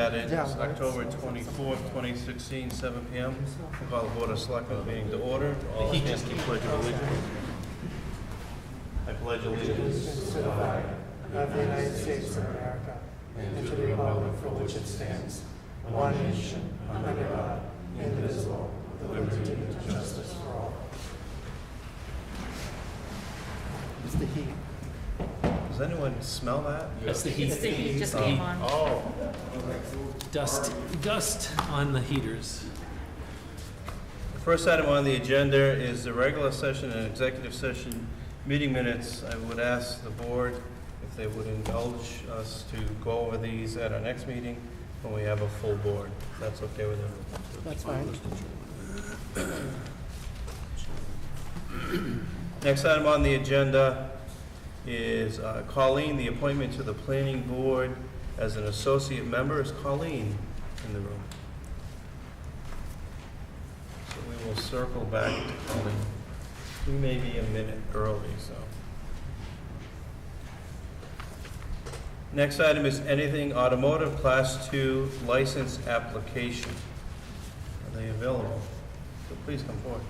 at it. It's October 24th, 2016, 7 p.m. We'll call the Board of Selectmen meeting to order. All stand for the Pledge of Allegiance. I pledge allegiance to the flag of the United States of America and to the republic for which it stands, one nation, under God, indivisible, with liberty and justice for all. It's the heat. Does anyone smell that? That's the heat. It's the heat just came on. Oh. Dust on the heaters. The first item on the agenda is the regular session and executive session meeting minutes. I would ask the board if they would indulge us to go over these at our next meeting when we have a full board. If that's okay with everyone. That's fine. Next item on the agenda is Colleen, the appointment to the planning board as an associate member. Is Colleen in the room? So we will circle back to Colleen. We may be a minute early, so. Next item is anything automotive class 2 license application. Are they available? So please come forward.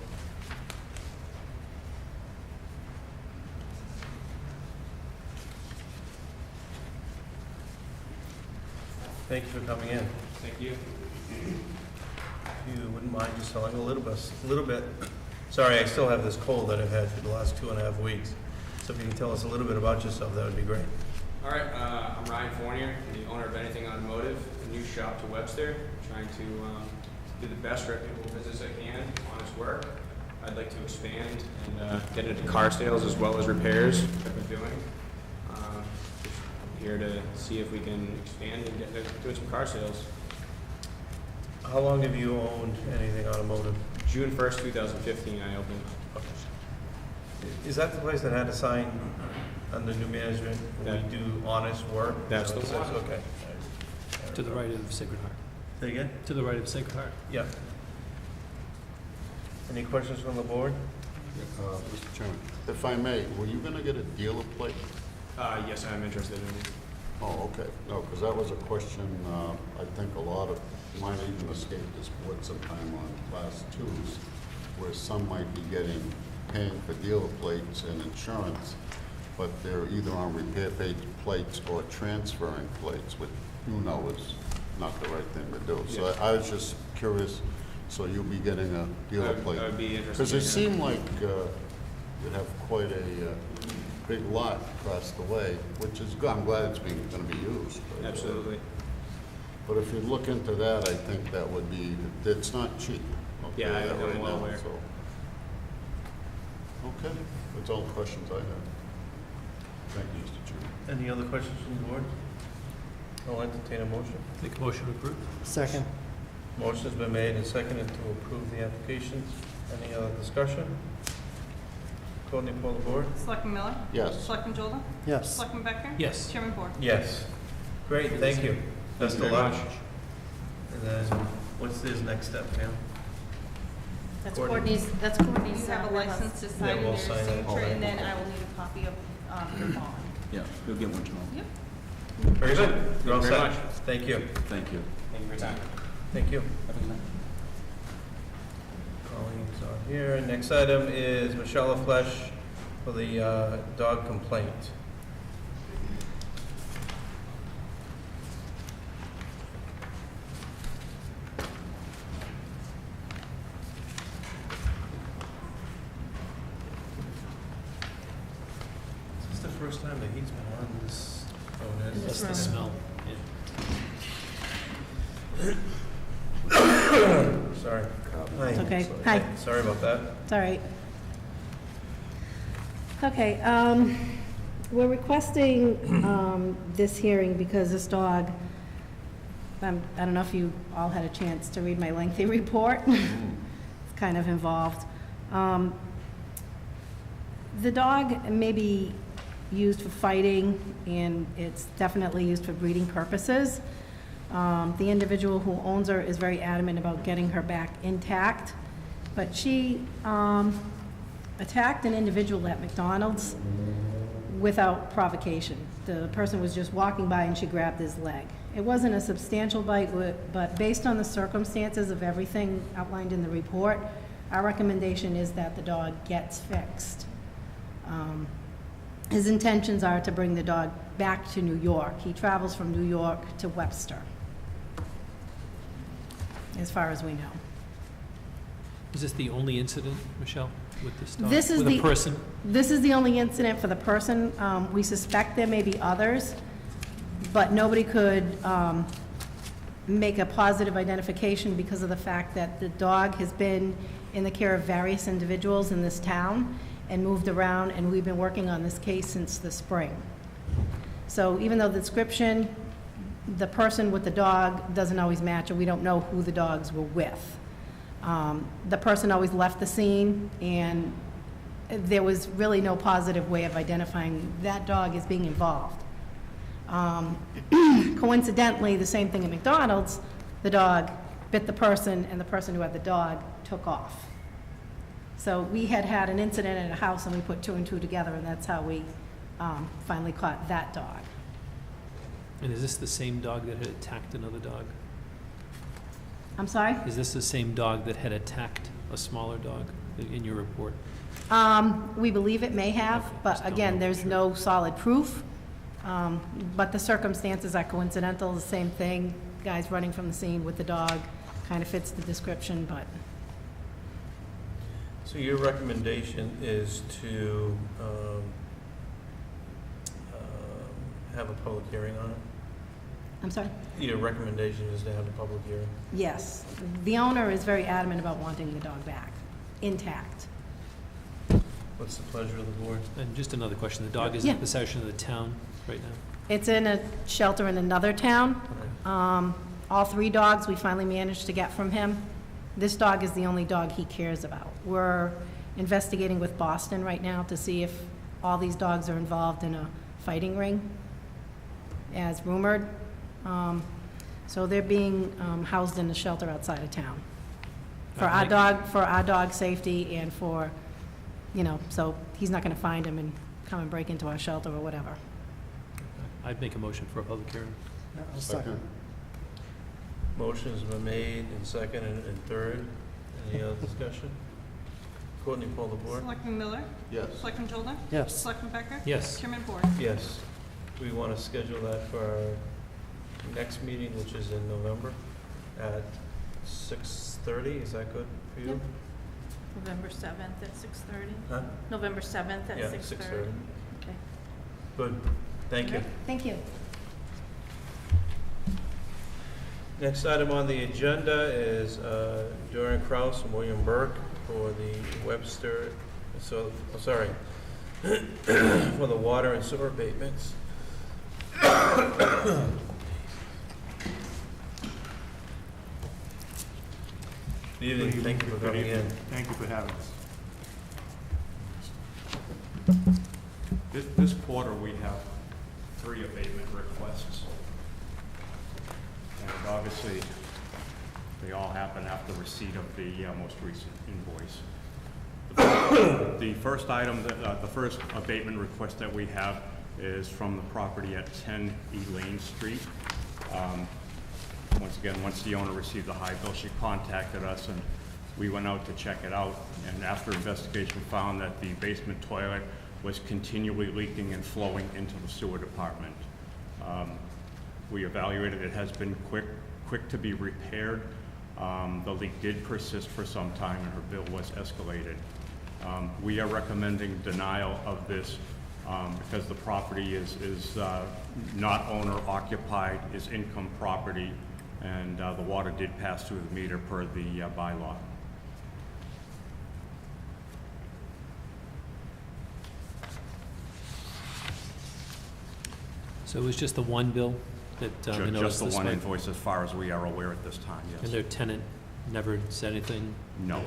Thank you for coming in. Thank you. If you wouldn't mind just telling a little bit. Sorry, I still have this cold that I've had for the last 2.5 weeks. So if you can tell us a little bit about yourself, that would be great. All right, I'm Ryan Fournier, I'm the owner of Anything Automotive, a new shop to Webster, trying to do the best reputable business I can, honest work. I'd like to expand and get into car sales as well as repairs, like I've been doing. Just here to see if we can expand and get to doing some car sales. How long have you owned Anything Automotive? June 1st, 2015, I opened. Is that the place that had a sign under new management? That- We do honest work? That's the Is that what it one. says? Okay. To the right of Sacred Heart. Say again? To the right of Sacred Heart. Yeah. Any questions from the board? Mr. Chairman, if I may, were you going to get a dealer plate? Yes, I'm interested in it. Oh, okay. No, because that was a question, I think a lot of, might even escape this board sometime on class 2s, where some might be paying for dealer plates and insurance, but they're either on repair page plates or transferring plates, which you know is not the right thing to do. So Yeah. I was just curious, so you'll be getting a dealer plate? I would be interested. Because it in seemed like you have quite a big lot across the way, which is good. I'm glad it's going to be used. But, Absolutely. But if you look into that, I think that would be, it's not cheap. I'll tell Yeah, you that I'm right well now, aware. so. Okay, that's all the questions I have. Thank you, Mr. Chairman. Any other questions from the board? I'll entertain a motion. Make a motion to approve. Second. Motion's been made and seconded to approve the applications. Any other discussion? Courtney, pull the board. Selectman Miller? Yes. Selectman Jolda? Yes. Selectman Becker? Yes. Chairman Ford? Yes. Great, thank you. Best of very luck. much. And then, what's his next step, Pam? That's Courtney. Courtney's, Courtney's, you have a license to sign we'll their sign it. signature, and then I will need a copy of your bond. Yeah, you'll get one tomorrow. Yep. Very good. You're all Thank you very set. much. Thank you. Thank you. Thank you for your time. Thank you. Have a good night. Colleen's on here. Next item is Michelle Flesh for the dog complaint. Is this the first time the heat's been on this? Oh, it is. That's the smell. Sorry. Hi. It's okay. Sorry. Hi. Sorry about that. It's all right. Okay, we're requesting this hearing because this dog, I don't know if you all had a chance to read my lengthy report. It's kind of involved. The dog may be used for fighting, and it's definitely used for breeding purposes. The individual who owns her is very adamant about getting her back intact, but she attacked an individual at McDonald's without provocation. The person was just walking by and she grabbed his leg. It wasn't a substantial bite, but based on the circumstances of everything outlined in the report, our recommendation is that the dog gets fixed. His intentions are to bring the dog back to New York. He travels from New York to Webster, as far as we know. Is this the only incident, Michelle, with this dog? This is With a person? This is the only incident for the person. We suspect there may be others, but nobody could make a positive identification because of the fact that the dog has been in the care of various individuals in this town and moved around, and we've been working on this case since the spring. So even though the description, the person with the dog doesn't always match, and we don't know who the dogs were with. The person always left the scene, and there was really no positive way of identifying that dog as being involved. Coincidentally, the same thing at McDonald's, the dog bit the person, and the person who had the dog took off. So we had an incident at a house, and we put 2 and 2 together, and that's how we finally caught that dog. And is this the same dog that had attacked another dog? I'm sorry? Is this the same dog that had attacked a smaller dog in your report? We believe it may have, Okay, but just don't again, know for there's sure. no solid proof. But the circumstances are coincidental, the same thing, guys running from the scene with the dog, kind of fits the description, but So your recommendation is to have a public hearing on it? I'm sorry? Your recommendation is to have a public hearing? Yes. The owner is very adamant about wanting the dog back, intact. What's the pleasure of the board? And just another question, the dog is Yeah. in possession of the town right now? It's in a shelter in another town. Okay. All 3 dogs we finally managed to get from him. This dog is the only dog he cares about. We're investigating with Boston right now to see if all these dogs are involved in a fighting ring, as rumored. So they're being housed in a shelter outside of town. For our dog safety and for, so he's not gonna find him and come and break into our shelter or whatever. I'd make a motion for a public hearing. Yeah, I'll second. Motion's been made and second and third. Any other discussion? Courtney, poll the board? Selectman Miller? Yes. Selectman Childer? Yes. Selectman Becker? Yes. Chairman Ford? Yes. We want to schedule that for our next meeting, which is in November at 6:30. Is that good for you? Yep. November 7th at 6:30? Huh? November 7th at Yeah, 6:30? 6:30. Okay. Good. Thank you. Thank you. Next item on the agenda is Dorian Kraus and William Burke for the Webster, for the water and sewer abatements. Good evening, thank you for coming in. Thank you for having us. This quarter, we have 3 abatement requests. And obviously, they all happen after receipt of the most recent invoice. The first item, the first abatement request that we have is from the property at 10 Elaine Street. Once again, once the owner received the high bill, she contacted us and we went out to check it out. And after investigation, found that the basement toilet was continually leaking and flowing into the sewer department. We evaluated, it has been quick to be repaired. The leak did persist for some time and her bill was escalated. We are recommending denial of this because the property is not owner occupied, is income property, and the water did pass through the meter per the bylaw. So it was just the one bill that the notice Just the this one way? invoice as far as we are aware at this time, And yes. their tenant never said anything? No.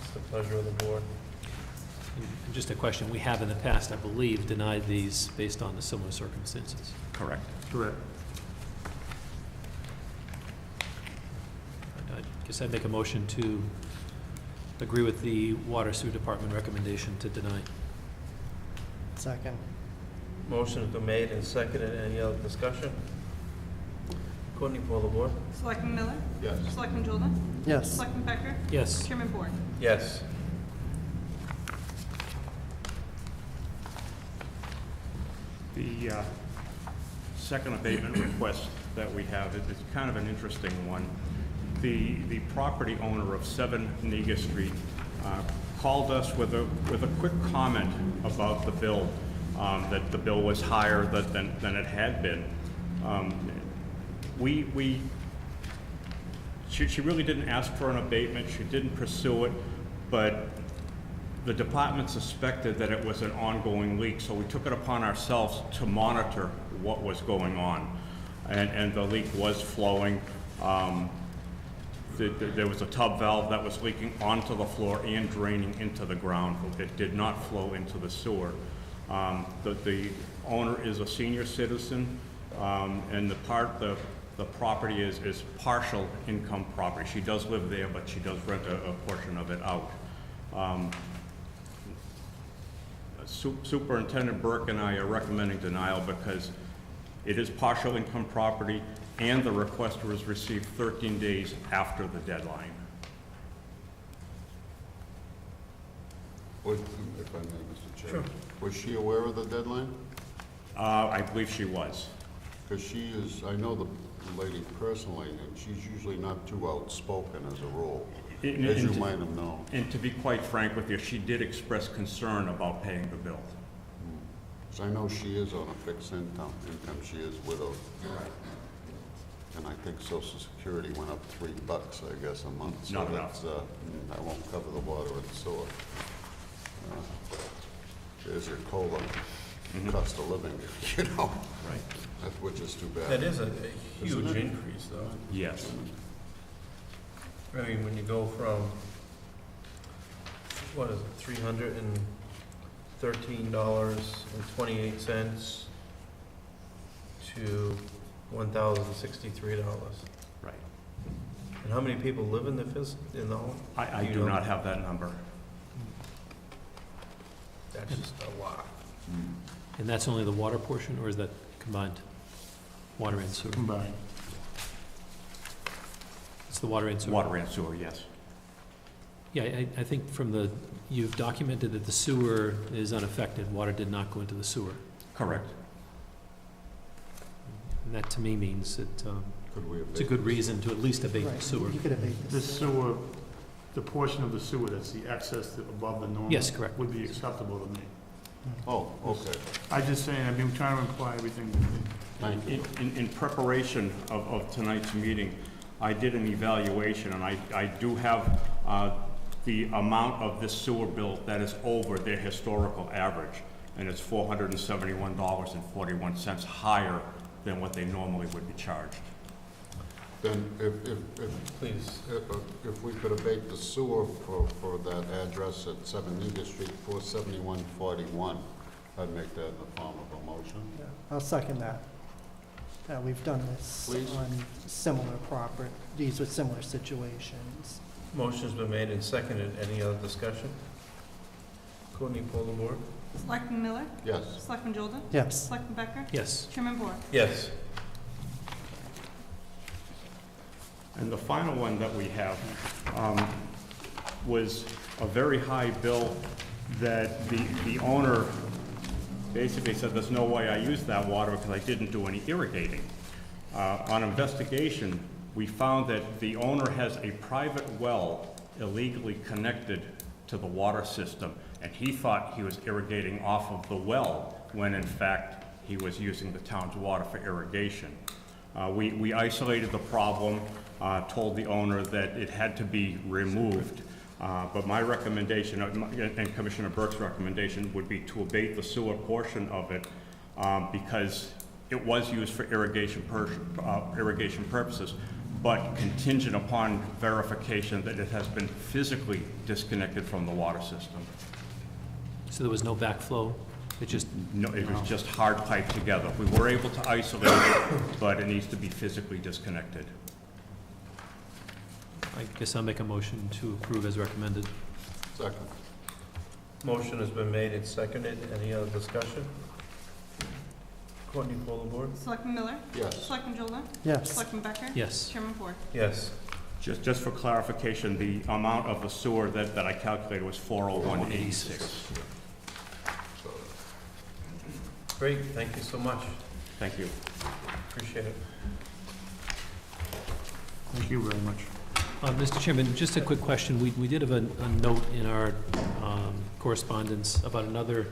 It's the pleasure of the board. And just a question, we have in the past, I believe, denied these based on the similar circumstances. Correct. Correct. I guess guess I'd make a motion to agree with the Water Sewer Department recommendation to deny. Second. Motion has been made and seconded. Any other discussion? Courtney, poll the board. Selectman Miller? Yes. Selectman Jordan? Yes. Selectman Becker? Yes. Chairman Board? Yes. The second abatement request that we have is kind of an interesting one. The property owner of 7 Nega Street called us with a quick comment about the bill, that the bill was higher than it had been. She really didn't ask for an abatement, she didn't pursue it, but the department suspected that it was an ongoing leak, so we took it upon ourselves to monitor what was going on. And the leak was flowing. There was a tub valve that was leaking onto the floor and draining into the ground. It did not flow into the sewer. The owner is a senior citizen, and the property is partial income property. She does live there, but she does rent a portion of it out. Superintendent Burke and I are recommending denial because it is partial income property and the requester was received 13 days after the deadline. If I may, Mr. Chair. Sure. Was she aware of the deadline? I believe she was. Because she is, I know the lady personally, and she's usually not too outspoken as a rule, as you might have known. And to be quite frank with you, she did express concern about paying the bill. Because I know she is on a fixed income. She is widowed. Right. And I think Social Security went up $3, I guess, a month. So Not enough. that's, I won't cover the water and sewer. There's your COLA, cost of living, you know? Right. Which is too bad. That is a huge Isn't it? increase, though. Yes. I mean, when you go from, what is it, $313.28 to $1,063. Right. And how many people live in the home? I You do know? not have that number. That's just a lot. And that's only the water portion, or is that combined? Water and sewer? Combined. It's the water and sewer? Water and sewer, yes. Yeah, I think you've documented that the sewer is unaffected. Water did not go into the sewer. Correct. And that, to me, means that Could we it's a good reason to at least abate the Right, sewer. you could abate The this. sewer, the portion of the sewer that's the excess above the normal. Yes, correct. Would be acceptable to me. Oh, okay. I'm just saying, I've been trying to imply everything. Thank you. In preparation of tonight's meeting, I did an evaluation, and I do have the amount of this sewer bill that is over their historical average, and it's $471.41 higher than what they normally would be charged. Then Please. if we could abate the sewer for that address at 7 Nega Street, 47141, I'd make that in the form of a motion. Yeah, I'll second that. We've done this Please. on similar properties with similar situations. Motion's been made and seconded. Any other discussion? Courtney, poll the board. Selectman Miller? Yes. Selectman Jordan? Yes. Selectman Becker? Yes. Chairman Board? Yes. And the final one that we have was a very high bill that the owner basically said, there's no way I used that water because I didn't do any irrigating. On investigation, we found that the owner has a private well illegally connected to the water system, and he thought he was irrigating off of the well, when in fact he was using the town's water for irrigation. We isolated the problem, told the owner that it had to be removed, but my recommendation, and Commissioner Burke's recommendation, would be to abate the sewer portion of it, because it was used for irrigation purposes, but contingent upon verification that it has been physically disconnected from the water system. So there was no backflow? It just, No, it was just hard piped together. We were able to isolate it, but it needs to be physically disconnected. I guess I'll make a motion to approve as recommended. Second. Motion has been made and seconded. Any other discussion? Courtney, poll the board? Selectman Miller? Yes. Selectman Jolda? Yes. Selectman Becker? Yes. Chairman Ford? Yes. Just for clarification, the amount of the sewer that I calculated was 401.86. So, Great, thank you so much. Thank you. Appreciate it. Thank you very much. Mr. Chairman, just a quick question. We did have a note in our correspondence about another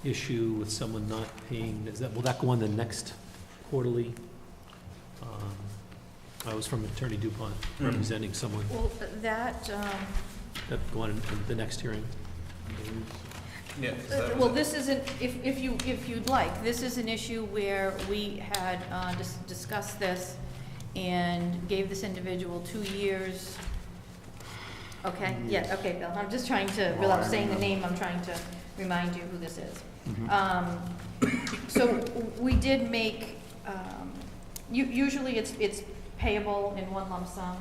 issue with someone not paying. Will that go on the next quarterly? I was from Attorney Dupont representing someone. Well, that, That go on in the next hearing. Yeah. 'cause that was well, it. this isn't, if you'd like, this is an issue where we had discussed this and gave this individual 2 years. Okay, yeah, okay, Bill, I'm just trying to, without saying the name, I'm trying to remind you who this is. So we did make, usually it's payable in one lump sum.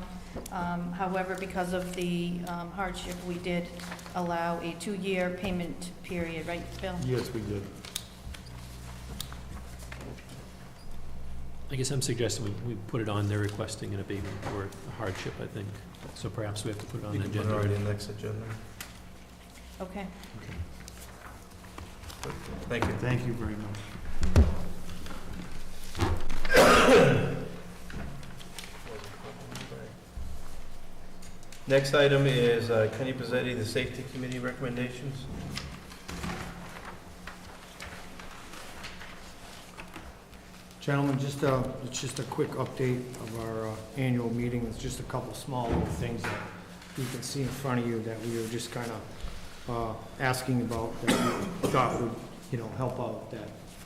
However, because of the hardship, we did allow a 2-year payment period, right, Bill? Yes, we did. I guess I'm suggesting we put it on there requesting an abatement for a hardship, I think. So perhaps we have to put it on We the can put agenda. it on the next agenda. Okay. Thank you. Thank you very much. Next item is Kenny Pizzetti, the Safety Committee recommendations. Gentlemen, it's just a quick update of our annual meeting. It's just a couple small little things that you can see in front of you that we were just kind of asking about that we thought would, help out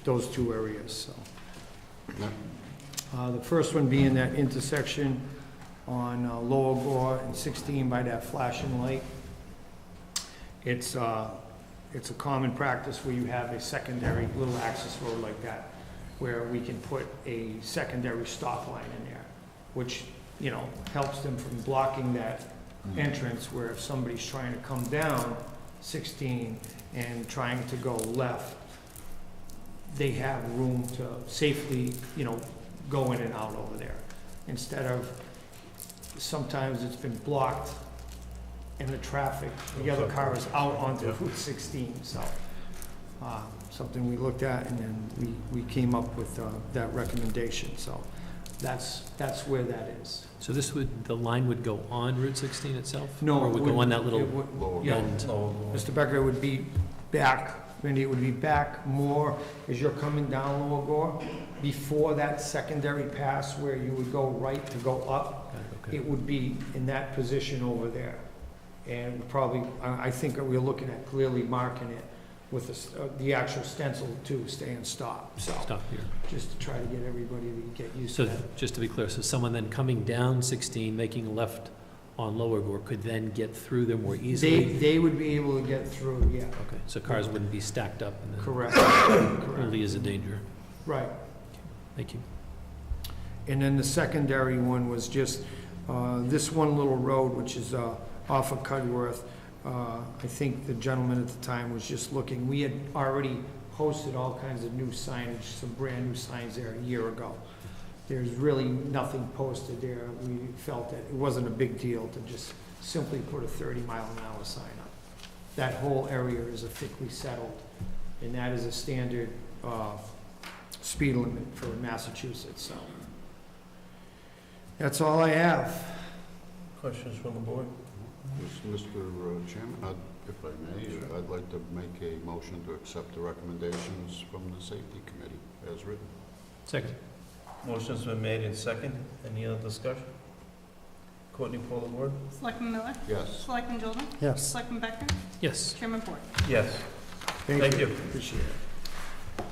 those 2 areas, so. yeah. The first one being that intersection on Lower Gore and 16 by that flashing light. It's a common practice where you have a secondary little access road like that, where we can put a secondary stop line in there, which, helps them from blocking that entrance, where if somebody's trying to come down 16 and trying to go left, they have room to safely, go in and out over there. Instead of, sometimes it's been blocked and the traffic, the other car is out onto Route 16, so. Something we looked at, and then we came up with that recommendation, so that's where that is. So the line would go on Route 16 itself? No, Or it would go on that little Lower. Yeah. end? Mr. Becker, it would be back, Randy, it would be back more as you're coming down Lower Gore, before that secondary pass where you would go right to go up. Okay. It would be in that position over there. And probably, I think we're looking at clearly marking it with the actual stencil to stay and stop, so, Stop here. just to try to get everybody to get used So to that. just to be clear, so someone then coming down 16, making a left on Lower Gore could then get through there more easily? They would be able to get through, yeah, Okay, so cars wouldn't be stacked up and then correct, correct, really is a danger. right. Thank you. And then the secondary one was just this one little road, which is off of Cudworth. I think the gentleman at the time was just looking. We had already posted all kinds of new signage, some brand-new signs there a year ago. There's really nothing posted there. We felt that it wasn't a big deal to just simply put a 30-mile-an-hour sign up. That whole area is a thickly settled, and that is a standard speed limit for Massachusetts, so. That's all I have. Questions from the board? Mr. Chairman, if I may, I'd like to make a motion to accept the recommendations from the Safety Committee as written. Second. Motion's been made and second. Any other discussion? Courtney, poll the board? Selectman Miller? Yes. Selectman Jolda? Yes. Selectman Becker? Yes. Chairman Ford? Yes. Thank you. Appreciate it.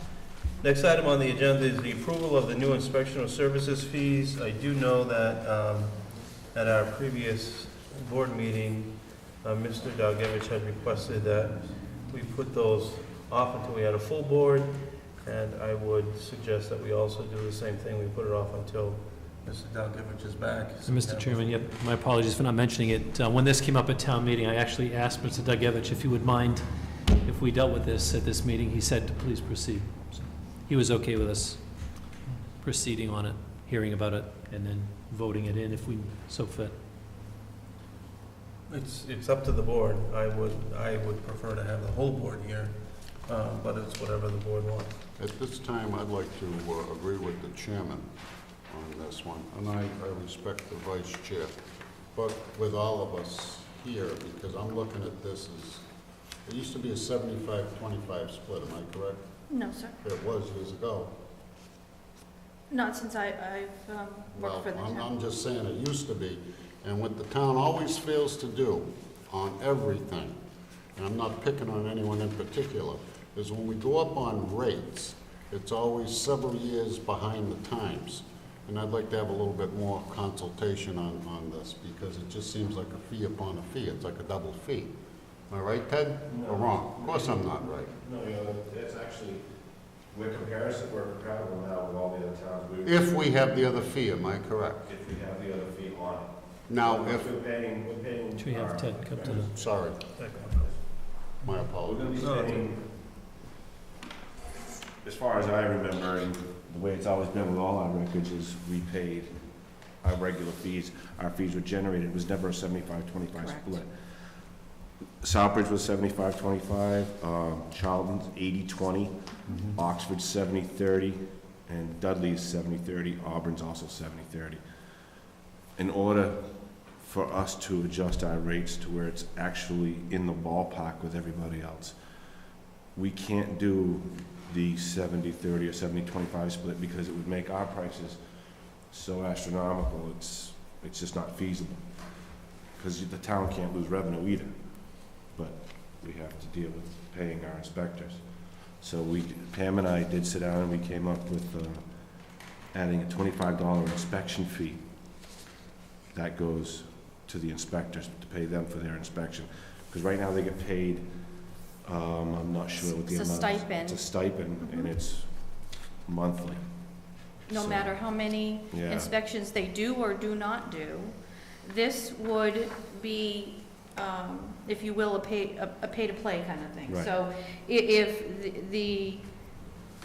Next item on the agenda is the approval of the new inspectional services fees. I do know that at our previous board meeting, Mr. Dalgevich had requested that we put those off until we had a full board, and I would suggest that we also do the same thing. We put it off until Mr. Dalgevich is back. so And we Mr. have- Chairman, yep, my apologies for not mentioning it. When this came up at town meeting, I actually asked Mr. Dugevich if he would mind if we dealt with this at this meeting. He said to please proceed. So he was okay with us proceeding on it, hearing about it, and then voting it in if we so fit. It's up to the board. I would prefer to have the whole board here, but it's whatever the board wants. At this time, I'd like to agree with the chairman on this one, and I respect the vice chair. But with all of us here, because I'm looking at this as, it used to be a 75-25 split, am I correct? No, sir. It was years ago. Not since I've worked for the Well, town. I'm just saying it used to be, and what the town always fails to do on everything, and I'm not picking on anyone in particular, is when we go up on rates, it's always several years behind the times. And I'd like to have a little bit more consultation on this, because it just seems like a fee upon a fee. It's like a double fee. Am I right, Ted? Or wrong? Of course I'm not right. No, that's actually, we're compatible now with all the other towns. If we have the other fee, am I correct? If we have the other fee on it. Now, if, We're paying. Should we have Ted come to the... sorry, my We're apologies. gonna be spending, as far as I remember, and the way it's always been with all our records, is we paid our regular fees. Our fees were generated, it was never a 75-25 Correct. split. Southbridge was 75-25, Charlton's 80-20, Oxford's 70-30, and Dudley's 70-30, Auburn's also 70-30. In order for us to adjust our rates to where it's actually in the ballpark with everybody else, we can't do the 70-30 or 70-25 split, because it would make our prices so astronomical, it's just not feasible. Because the town can't lose revenue either, but we have to deal with paying our inspectors. So Pam and I did sit down and we came up with adding a $25 inspection fee. That goes to the inspectors to pay them for their inspection. Because right now they get paid, I'm not sure what the It's a amount is. stipend. It's a stipend, and it's monthly. No So, matter how many yeah. inspections they do or do not do, this would be, if you will, a pay-to-play kind of thing. Right. So if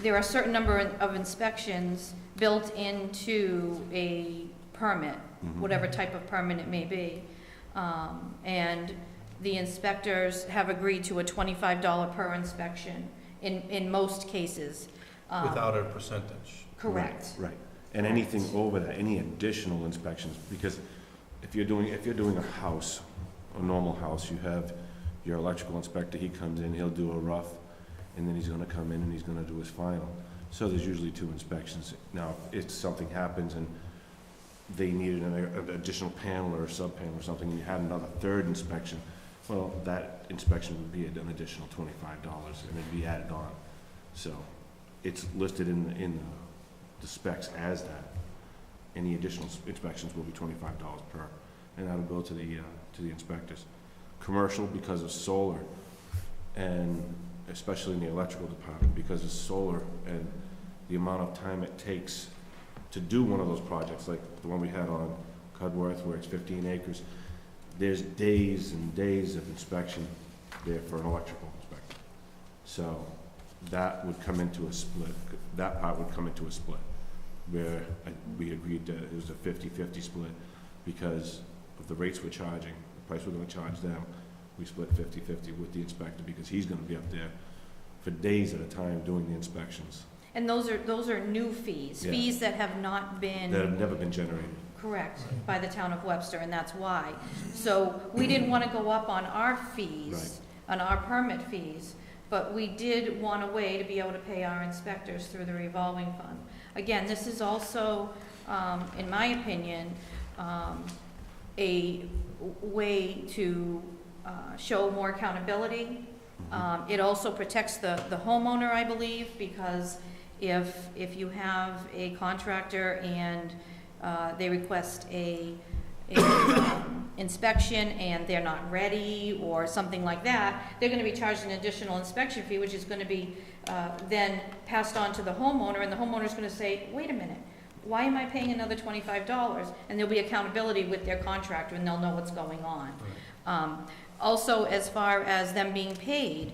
there are a certain number of inspections built into a permit, Mhm. whatever type of permit it may be, and the inspectors have agreed to a $25 per inspection in most cases. Without a percentage. Correct. Right, and anything over that, any additional inspections, because if you're doing a house, a normal house, you have your electrical inspector, he comes in, he'll do a rough, and then he's gonna come in and he's gonna do his final. So there's usually 2 inspections. Now, if something happens and they needed an additional panel or a sub-panel or something, and you had another 3rd inspection, well, that inspection would be an additional $25, and it'd be added on. So, it's listed in the specs as that. Any additional inspections will be $25 per, and that'll go to the inspectors. Commercial, because of solar, and especially in the electrical department, because of solar and the amount of time it takes to do one of those projects, like the one we had on Cudworth, where it's 15 acres, there's days and days of inspection there for an electrical inspector. So that would come into a split, that part would come into a split, where we agreed that it was a 50-50 split because of the rates we're charging, the price we're gonna charge them. We split 50-50 with the inspector because he's gonna be up there for days at a time doing the inspections And those are new fees, Yeah. fees that have not been. that have never been generated. Correct, by the town of Webster, and that's why. So we didn't want to go up on our fees, on our permit fees, but we did want a way to be able to pay our inspectors through the revolving fund. Again, this is also, in my opinion, a way to show more accountability. It also protects the homeowner, I believe, because if you have a contractor and they request a inspection and they're not ready or something like that, they're gonna be charged an additional inspection fee, which is gonna be then passed on to the homeowner, and the homeowner's gonna say, wait a minute, why am I paying another $25? And there'll be accountability with their contractor, and they'll know what's going on. Also, as far as them being paid,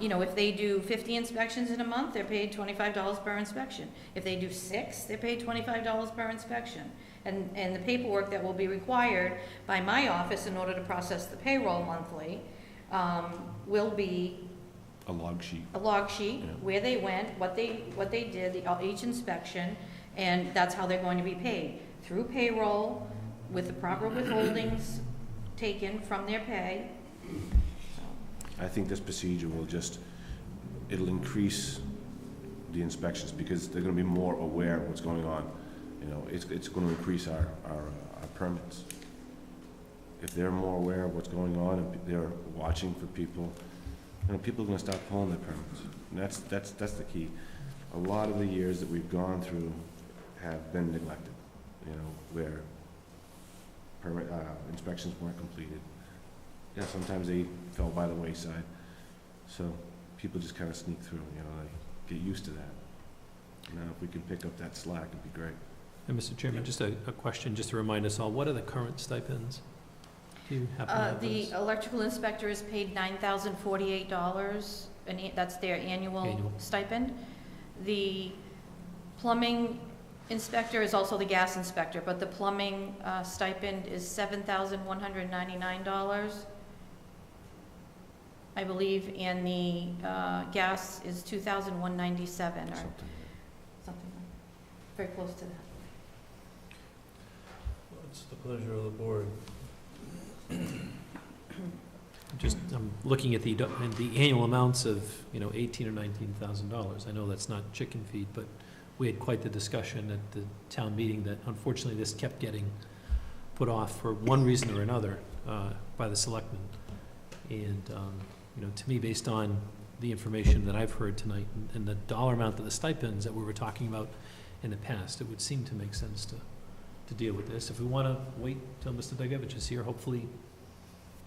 you know, if they do 50 inspections in a month, they're paid $25 per inspection. If they do 6, they're paid $25 per inspection. And the paperwork that will be required by my office in order to process the payroll monthly will be A log sheet. a log sheet, Yeah. where they went, what they did, each inspection, and that's how they're going to be paid, through payroll, with the proper withholdings taken from their pay. I think this procedure will just, it'll increase the inspections because they're gonna be more aware of what's going on. You know, it's gonna increase our permits. If they're more aware of what's going on and they're watching for people, you know, people are gonna start pulling their permits. And that's the key. A lot of the years that we've gone through have been neglected, you know, where permit, inspections weren't completed. Yeah, sometimes they fell by the wayside. So people just kind of sneak through, you know, they get used to that. Now, if we can pick up that slack, it'd be great. And Mr. Chairman, just a question, just to remind us all, what are the current stipends? Do you happen to have The those? electrical inspector is paid $9,048, and that's their annual Annual. stipend. The plumbing inspector is also the gas inspector, but the plumbing stipend is $7,199, I believe, and the gas is $2,197 or Something. something, very close to that. What's the pleasure of the board? Just, I'm looking at the annual amounts of, you know, $18,000 or $19,000. I know that's not chicken feed, but we had quite the discussion at the town meeting that unfortunately this kept getting put off for one reason or another by the selectmen. And, you know, to me, based on the information that I've heard tonight and the dollar amount of the stipends that we were talking about in the past, it would seem to make sense to deal with this. If we want to wait till Mr. Degevich is here, hopefully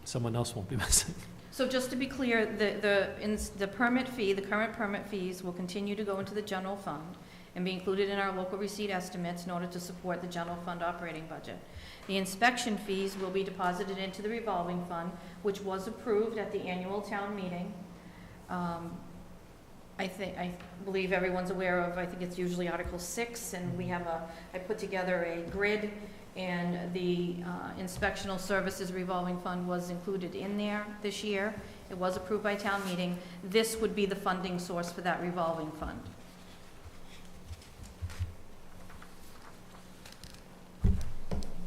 someone else won't be missing. So just to be clear, the permit fee, the current permit fees will continue to go into the general fund and be included in our local receipt estimates in order to support the general fund operating budget. The inspection fees will be deposited into the revolving fund, which was approved at the annual town meeting. I believe everyone's aware of, I think it's usually Article 6, and we have I put together a grid, and the inspectional services revolving fund was included in there this year. It was approved by town meeting. This would be the funding source for that revolving fund.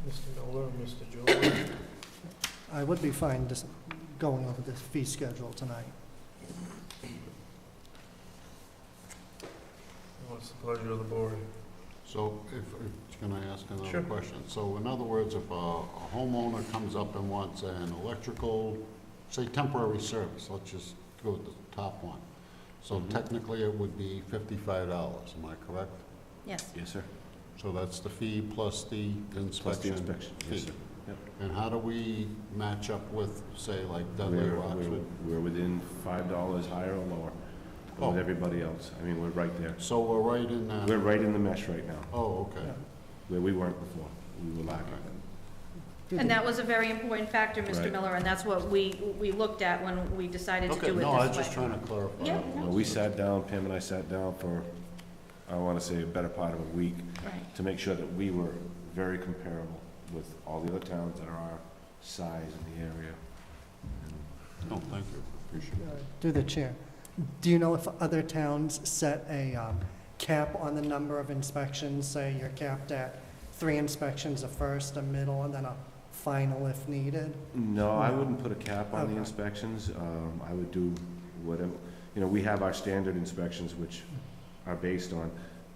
Mr. Miller, Mr. Jordan? I would be fine just going over this fee schedule tonight. What's the pleasure of the board? So can I ask Sure. another question? So in other words, if a homeowner comes up and wants an electrical, say temporary service, let's just go with the top one. So technically it would be $55, am I correct? Yes. Yes, sir. So that's the fee plus the Plus the inspection inspection, fee. yes, sir. Yep. And how do we match up with, say, like Dudley or Oxford? We're within $5 higher or lower Oh. with everybody else. I mean, we're right there. So we're right in that? We're right in the mesh right now, Oh, okay. where we weren't before. We were lacking. And that was a very important factor, Mr. Right. Miller, and that's what we looked at when we decided to Okay, do it this no, way. I was just trying to clarify. Yeah, Well, we sat down, Pam and I sat down for, I want to say, a better part of a week Right. to make sure that we were very comparable with all the other towns that are our size in the area. No, thank you, appreciate it. Through the chair, do you know if other towns set a cap on the number of inspections? Say you're capped at 3 inspections, a first, a middle, and then a final if needed? No, I wouldn't put a cap on the Okay. inspections. I would do whatever, you know, we have our standard inspections, which are based on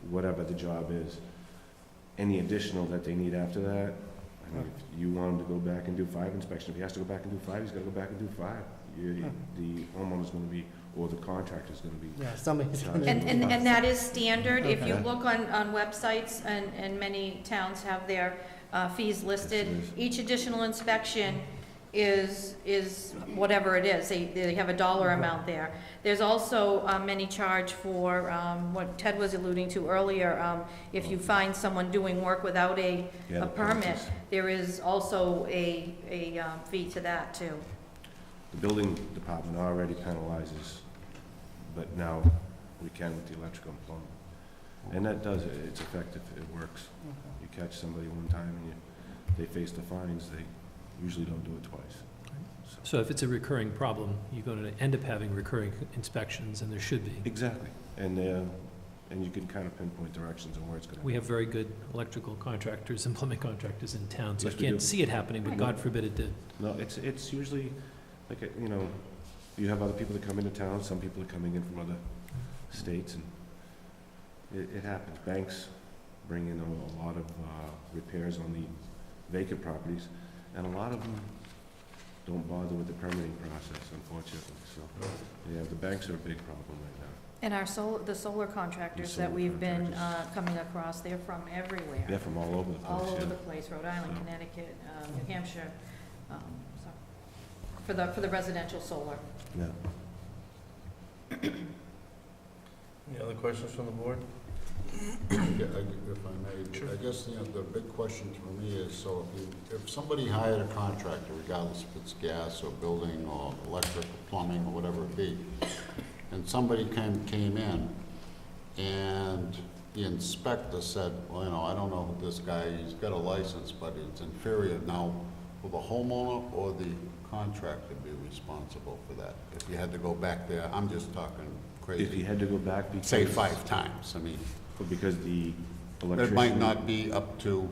whatever the job is. Any additional that they need after that, I mean, if you want him to go back and do 5 inspections, if he has to go back and do 5, he's gotta go back and do 5. The homeowner's gonna be, or the contractor's gonna be. Yeah, somebody's Charge. gonna... And that is standard. If you Okay. look on websites, and many towns have their fees listed, Yes, it is. each additional inspection is whatever it is. They have a dollar amount there. There's also any charge for what Ted was alluding to earlier. If you find someone doing work without a Yeah, the permit, penalties. there is also a fee to that too. The building department already penalizes, but now we can with the electrical and plumbing. And that does it, it's effective, it works. You catch somebody one time and they face the fines, they usually don't do it twice. So if it's a recurring problem, you're going to end up having recurring inspections, and there should be. Exactly, and you can kind of pinpoint directions on where it's gonna. We have very good electrical contractors and plumbing contractors in town, so I Yes, we do. can't see it happening, but God forbid it did. No, it's usually, like, you know, you have other people that come into town, some people are coming in from other states, and it happens. Banks bring in a lot of repairs on the vacant properties, and a lot of them don't bother with the permitting process, unfortunately, so, yeah, the banks are a big problem right now. And the solar contractors that solar we've been contractors. coming across, they're from everywhere. They're from all over the place, All over yeah. the place, Rhode Island, Yeah. Connecticut, New Hampshire, so, for the residential solar. Yeah. Any other questions from the board? Yeah, if I may, I guess, the big question for me is, so if somebody hired a contractor, regardless if it's gas or building or electric or plumbing or whatever it be, and somebody came in and the inspector said, well, I don't know who this guy, he's got a license, but it's inferior. Now, will the homeowner or the contractor be responsible for that? If you had to go back there, I'm just talking crazy. If you had to go back because. Say 5 times, Because the it electrician. might not be up to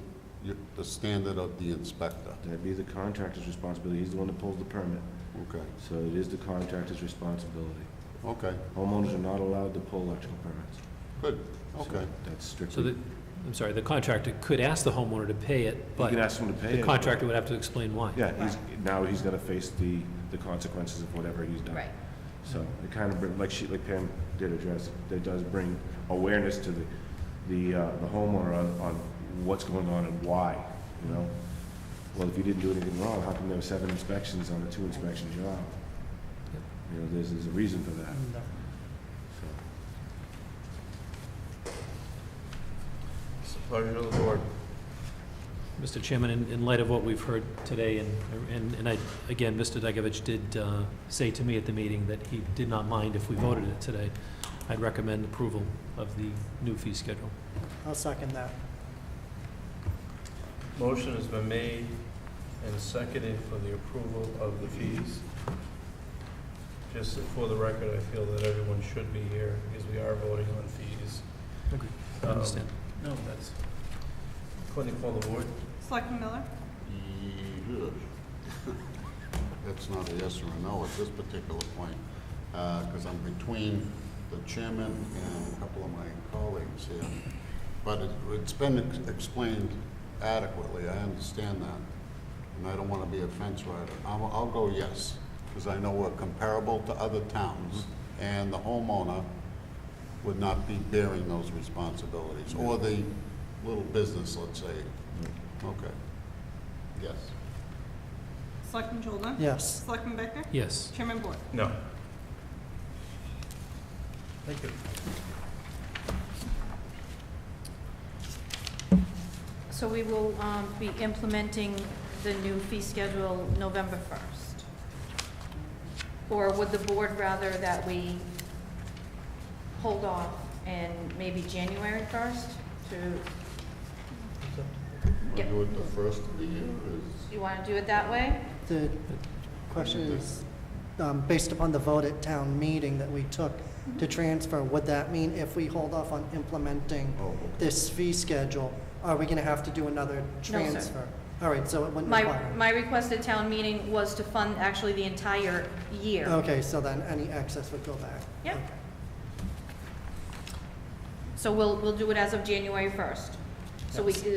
the standard of the inspector. That'd be the contractor's responsibility, he's the one that pulls the permit, Okay, so it is the contractor's responsibility. okay, Homeowners are not allowed to pull electrical permits. good, So okay. That's So strictly. the contractor could ask the homeowner to pay it, You but can ask him to pay it. the contractor would have to explain why. Yeah, now he's gonna face the consequences of whatever he's done. Right. So it kind of, like Pam did address, it does bring awareness to the homeowner on what's going on and why, you know? Well, if you didn't do anything wrong, how come there were 7 inspections on a 2 inspection job? You know, there's a reason for that, No. so. It's the pleasure of the board. Mr. Chairman, in light of what we've heard today, and again, Mr. Dykovich did say to me at the meeting that he did not mind if we voted it today, I'd recommend approval of the new fee schedule. I'll second that. Motion has been made and seconded for the approval of the fees. Just for the record, I feel that everyone should be here because we are voting on fees. Agreed. I understand. No, that's, according to call the board. Selectman Miller? That's not a yes or a no at this particular point, because I'm between the chairman and a couple of my colleagues here. But it's been explained adequately, I understand that, and I don't want to be a fence rider. I'll go yes, because I know we're comparable to other towns, and the homeowner would not be bearing those responsibilities, or the little business, let's say. Okay. Yes. Selectman Chulda? Yes. Selectman Becker? Yes. Chairman Board? No. Thank you. So we will be implementing the new fee schedule November 1st. Or would the board rather that we hold off and maybe January 1st to, Want to do it the first of the year, is? you want to do it that way? The question is, based upon the vote at town meeting that we took to transfer, would that mean if we hold off on implementing Oh, okay. this fee schedule, are we going to have to do another sir. transfer? All right, so it wouldn't My require. request at town meeting was to fund actually the entire year. Okay, so then any excess would go back. Yep. Okay. So we'll do it as of January 1st.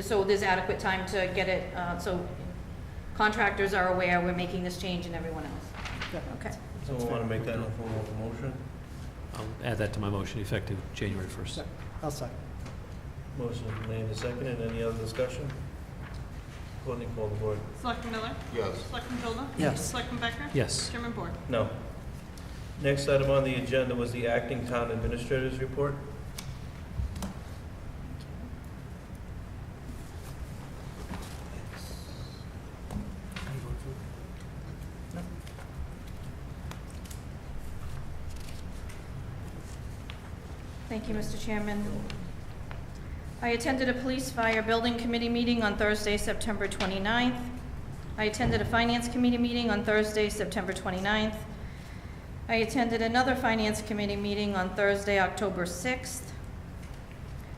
So there's adequate time to get it, so contractors are aware we're making this change and everyone else. Yeah. Okay. Someone want to make that in a form of a motion? I'll add that to my motion, effective January 1st. I'll second. Motion is made and seconded. Any other discussion? Courtney, call the board. Selectman Miller? Yes. Selectman Shulman? Yes. Selectman Becker? Yes. Chairman Board? No. Next item on the agenda was the acting town administrator's report. Thank you, Mr. Chairman. I attended a police fire building committee meeting on Thursday, September 29th. I attended a finance committee meeting on Thursday, September 29th. I attended another finance committee meeting on Thursday, October 6th.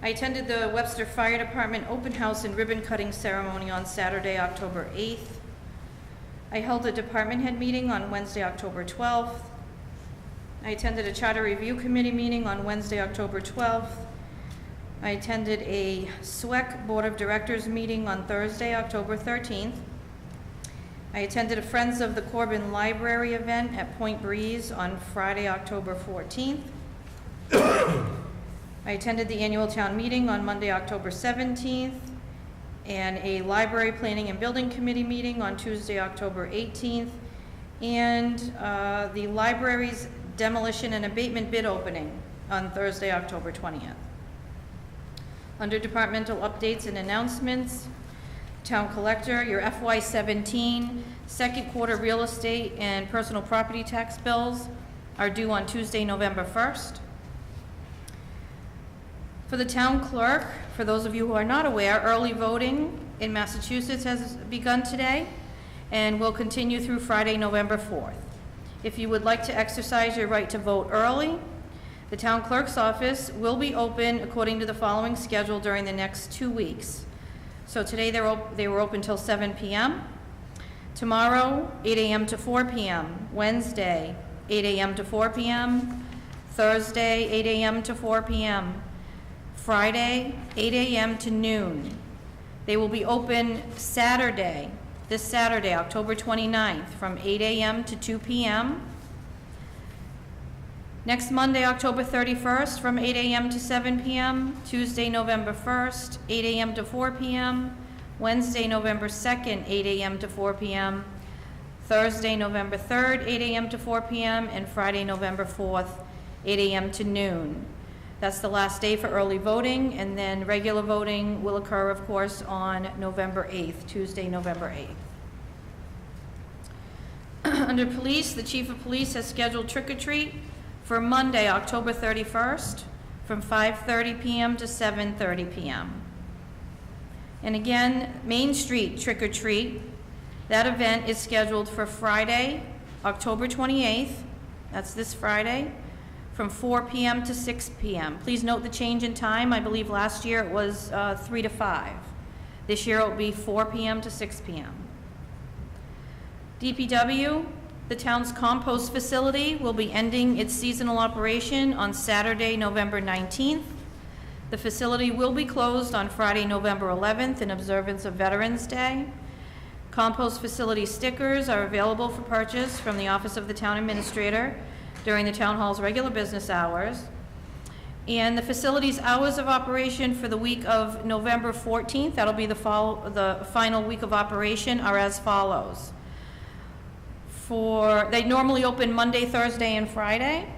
I attended the Webster Fire Department open house and ribbon cutting ceremony on Saturday, October 8th. I held a department head meeting on Wednesday, October 12th. I attended a charter review committee meeting on Wednesday, October 12th. I attended a SWEC Board of Directors meeting on Thursday, October 13th. I attended a Friends of the Corbin Library event at Point Breeze on Friday, October 14th. I attended the annual town meeting on Monday, October 17th, and a library planning and building committee meeting on Tuesday, October 18th, and the library's demolition and abatement bid opening on Thursday, October 20th. Under departmental updates and announcements, Town Collector, your FY17 second quarter real estate and personal property tax bills are due on Tuesday, November 1st. For the Town Clerk, for those of you who are not aware, early voting in Massachusetts has begun today and will continue through Friday, November 4th. If you would like to exercise your right to vote early, the Town Clerk's office will be open according to the following schedule during the next 2 weeks. So today they were open till 7 p.m. Tomorrow, 8 a.m. to 4 p.m. Wednesday, 8 a.m. to 4 p.m. Thursday, 8 a.m. to 4 p.m. Friday, 8 a.m. to noon. They will be open Saturday, this Saturday, October 29th, from 8 a.m. to 2 p.m. Next Monday, October 31st, from 8 a.m. to 7 p.m. Tuesday, November 1st, 8 a.m. to 4 p.m. Wednesday, November 2nd, 8 a.m. to 4 p.m. Thursday, November 3rd, 8 a.m. to 4 p.m. and Friday, November 4th, 8 a.m. to noon. That's the last day for early voting, and then regular voting will occur, of course, on November 8th, Tuesday, November 8th. Under police, the chief of police has scheduled trick-or-treat for Monday, October 31st, from 5:30 p.m. to 7:30 p.m. And again, Main Street trick-or-treat, that event is scheduled for Friday, October 28th, that's this Friday, from 4 p.m. to 6 p.m. Please note the change in time. I believe last year it was 3 to 5. This year it will be 4 p.m. to 6 p.m. DPW, the town's compost facility will be ending its seasonal operation on Saturday, November 19th. The facility will be closed on Friday, November 11th in observance of Veterans Day. Compost facility stickers are available for purchase from the Office of the Town Administrator during the Town Hall's regular business hours. And the facility's hours of operation for the week of November 14th, that'll be the final week of operation, are as follows. They normally open Monday, Thursday, and Friday.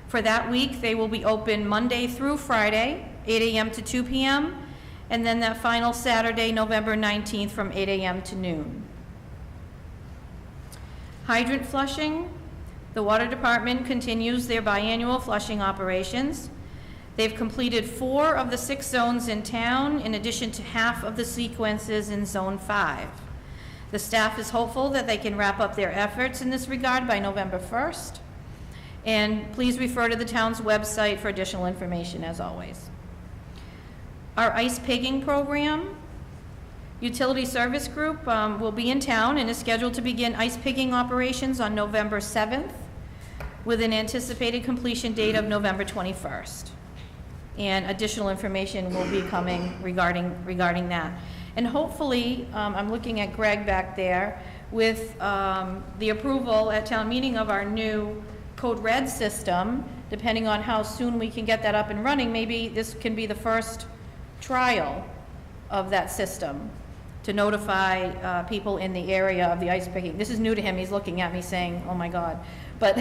For that week, they will be open Monday through Friday, 8 a.m. to 2 p.m., and then that final Saturday, November 19th, from 8 a.m. to noon. Hydrant flushing. The Water Department continues their biannual flushing operations. They've completed 4 of the 6 zones in town, in addition to half of the sequences in Zone 5. The staff is hopeful that they can wrap up their efforts in this regard by November 1st. And please refer to the town's website for additional information, as always. Our ice pigging program, Utility Service Group will be in town and is scheduled to begin ice pigging operations on November 7th with an anticipated completion date of November 21st. And additional information will be coming regarding that. And hopefully, I'm looking at Greg back there, with the approval at town meeting of our new Code Red system, depending on how soon we can get that up and running, maybe this can be the first trial of that system to notify people in the area of the ice picking. This is new to him, he's looking at me saying, oh my God. But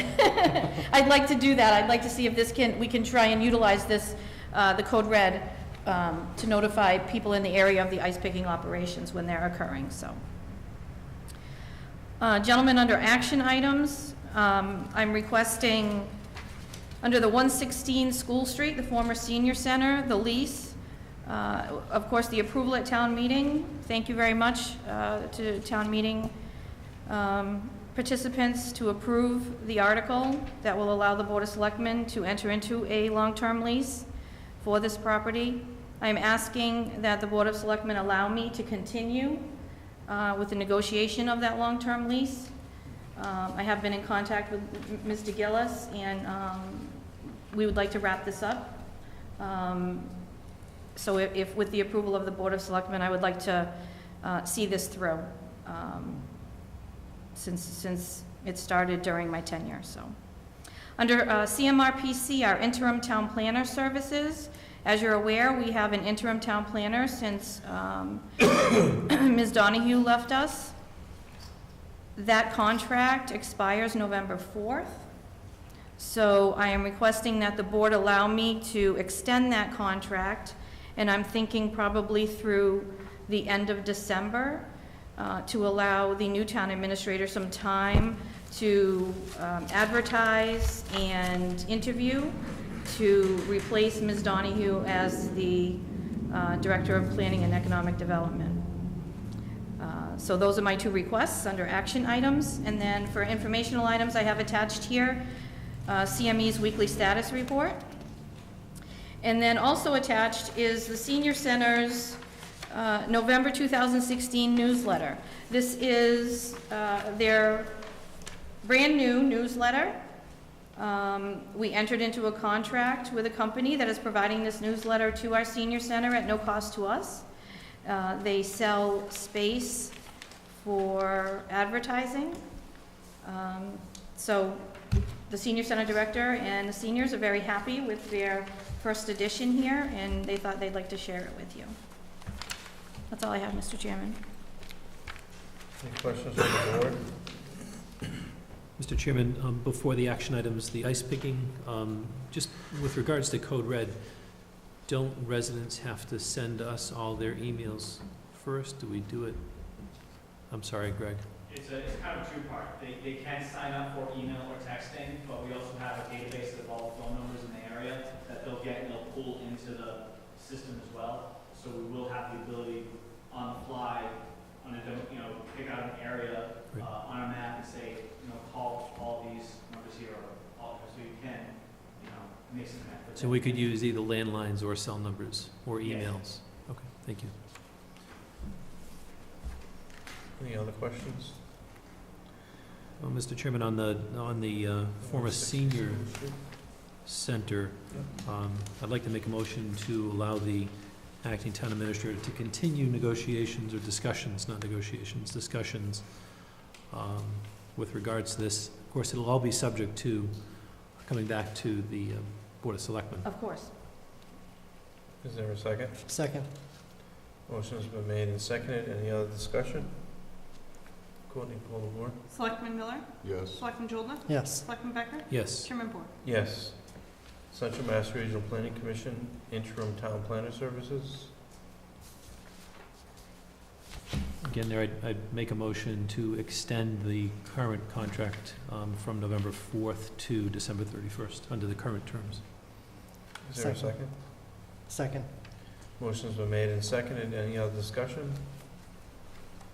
I'd like to do that. I'd like to see if we can try and utilize this, the Code Red, to notify people in the area of the ice picking operations when they're occurring, so. Gentlemen, under action items, I'm requesting, under the 116 School Street, the former senior center, the lease, of course, the approval at town meeting. Thank you very much to town meeting participants to approve the article that will allow the Board of Selectmen to enter into a long-term lease for this property. I am asking that the Board of Selectmen allow me to continue with the negotiation of that long-term lease. I have been in contact with Mr. Gillis, and we would like to wrap this up. So if with the approval of the Board of Selectmen, I would like to see this through, since it started during my tenure, so. Under CMRPC, our interim town planner services, as you're aware, we have an interim town planner since Ms. Donahue left us. That contract expires November 4th. So I am requesting that the board allow me to extend that contract, and I'm thinking probably through the end of December, to allow the new town administrator some time to advertise and interview to replace Ms. Donahue as the Director of Planning and Economic Development. So those are my two requests under action items. And then for informational items, I have attached here CME's weekly status report. And then also attached is the Senior Center's November 2016 newsletter. This is their brand new newsletter. We entered into a contract with a company that is providing this newsletter to our senior center at no cost to us. They sell space for advertising. So the senior center director and the seniors are very happy with their first edition here, and they thought they'd like to share it with you. That's all I have, Mr. Chairman. Any questions from the board? Mr. Chairman, before the action items, the ice picking, just with regards to Code Red, don't residents have to send us all their emails first? Do we do it? I'm sorry, Greg. It's kind of a two-part. They can sign up for email or texting, but we also have a database of all the phone numbers in the area that they'll get and they'll pull into the system as well. So we will have the ability on the fly, pick out an area on a map and say, call all these numbers here, so you can, make some connect. So we could use either landlines or cell numbers or emails? Yes. Okay, thank you. Any other questions? Well, Mr. Chairman, on the former senior center, I'd like to make a motion to allow the acting town administrator to continue negotiations or discussions, not negotiations, discussions with regards to this. Of course, it'll all be subject to coming back to the Board of Selectmen. Of course. Is there a second? Second. Motion's been made and seconded. Any other discussion? Courtney, poll the board. Selectman Miller? Yes. Selectman Jolda? Yes. Selectman Becker? Yes. Chairman Board? Yes. Central Mass Regional Planning Commission, interim town planner services. Again, there, I'd make a motion to extend the current contract from November 4th to December 31st, under the current terms. Is there a second? Second. Motion's been made and seconded. Any other discussion?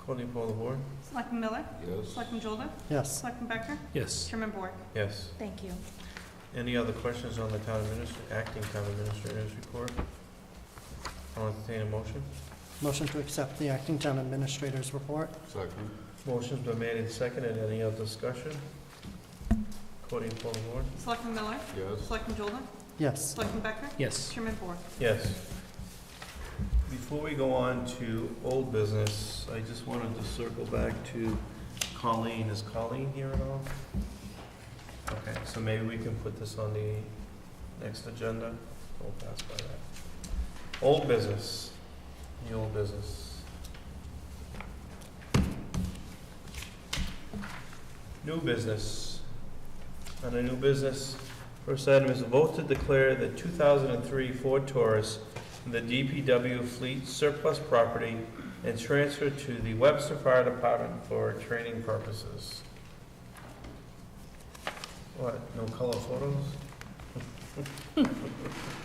Courtney, poll the board. Selectman Miller? Yes. Selectman Jolda? Yes. Selectman Becker? Yes. Chairman Board? Yes. Thank you. Any other questions on the acting town administrator's report? I'll entertain a motion. Motion to accept the acting town administrator's report. Second. Motion's been made and seconded. Any other discussion? Courtney, poll the board. Selectman Miller? Yes. Selectman Jolda? Yes. Selectman Becker? Yes. Chairman Board? Yes. Before we go on to old business, I just wanted to circle back to Colleen. Is Colleen here at all? Okay, so maybe we can put this on the next agenda. We'll pass by that. Old business. The old business. New business. On the new business, first item is a vote to declare the 2003 Ford Taurus the DPW fleet surplus property and transfer to the Webster Fire Department for training purposes. What, no color photos?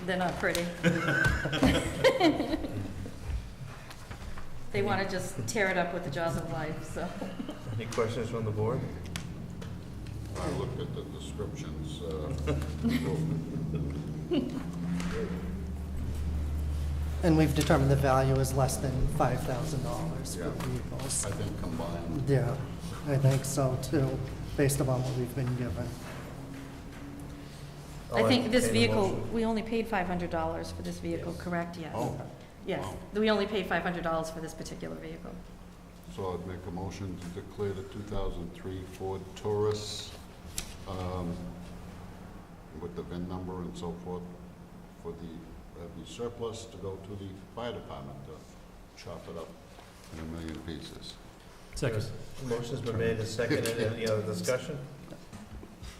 They're not pretty. They want to just tear it up with the jaws of life, so. Any questions from the board? I looked at the descriptions. And we've determined the value is less than $5,000 Yeah. for vehicles. I think combined. Yeah, I think so too, based upon what we've been given. I think this entertain a vehicle, motion. we only paid $500 for this vehicle, correct? Yes. Oh, Yes, wow. we only paid $500 for this particular vehicle. So I'd make a motion to declare the 2003 Ford Taurus with the VIN number and so forth for the surplus to go to the fire department to chop it up in a million pieces. Second. Motion's been made and seconded. Any other discussion?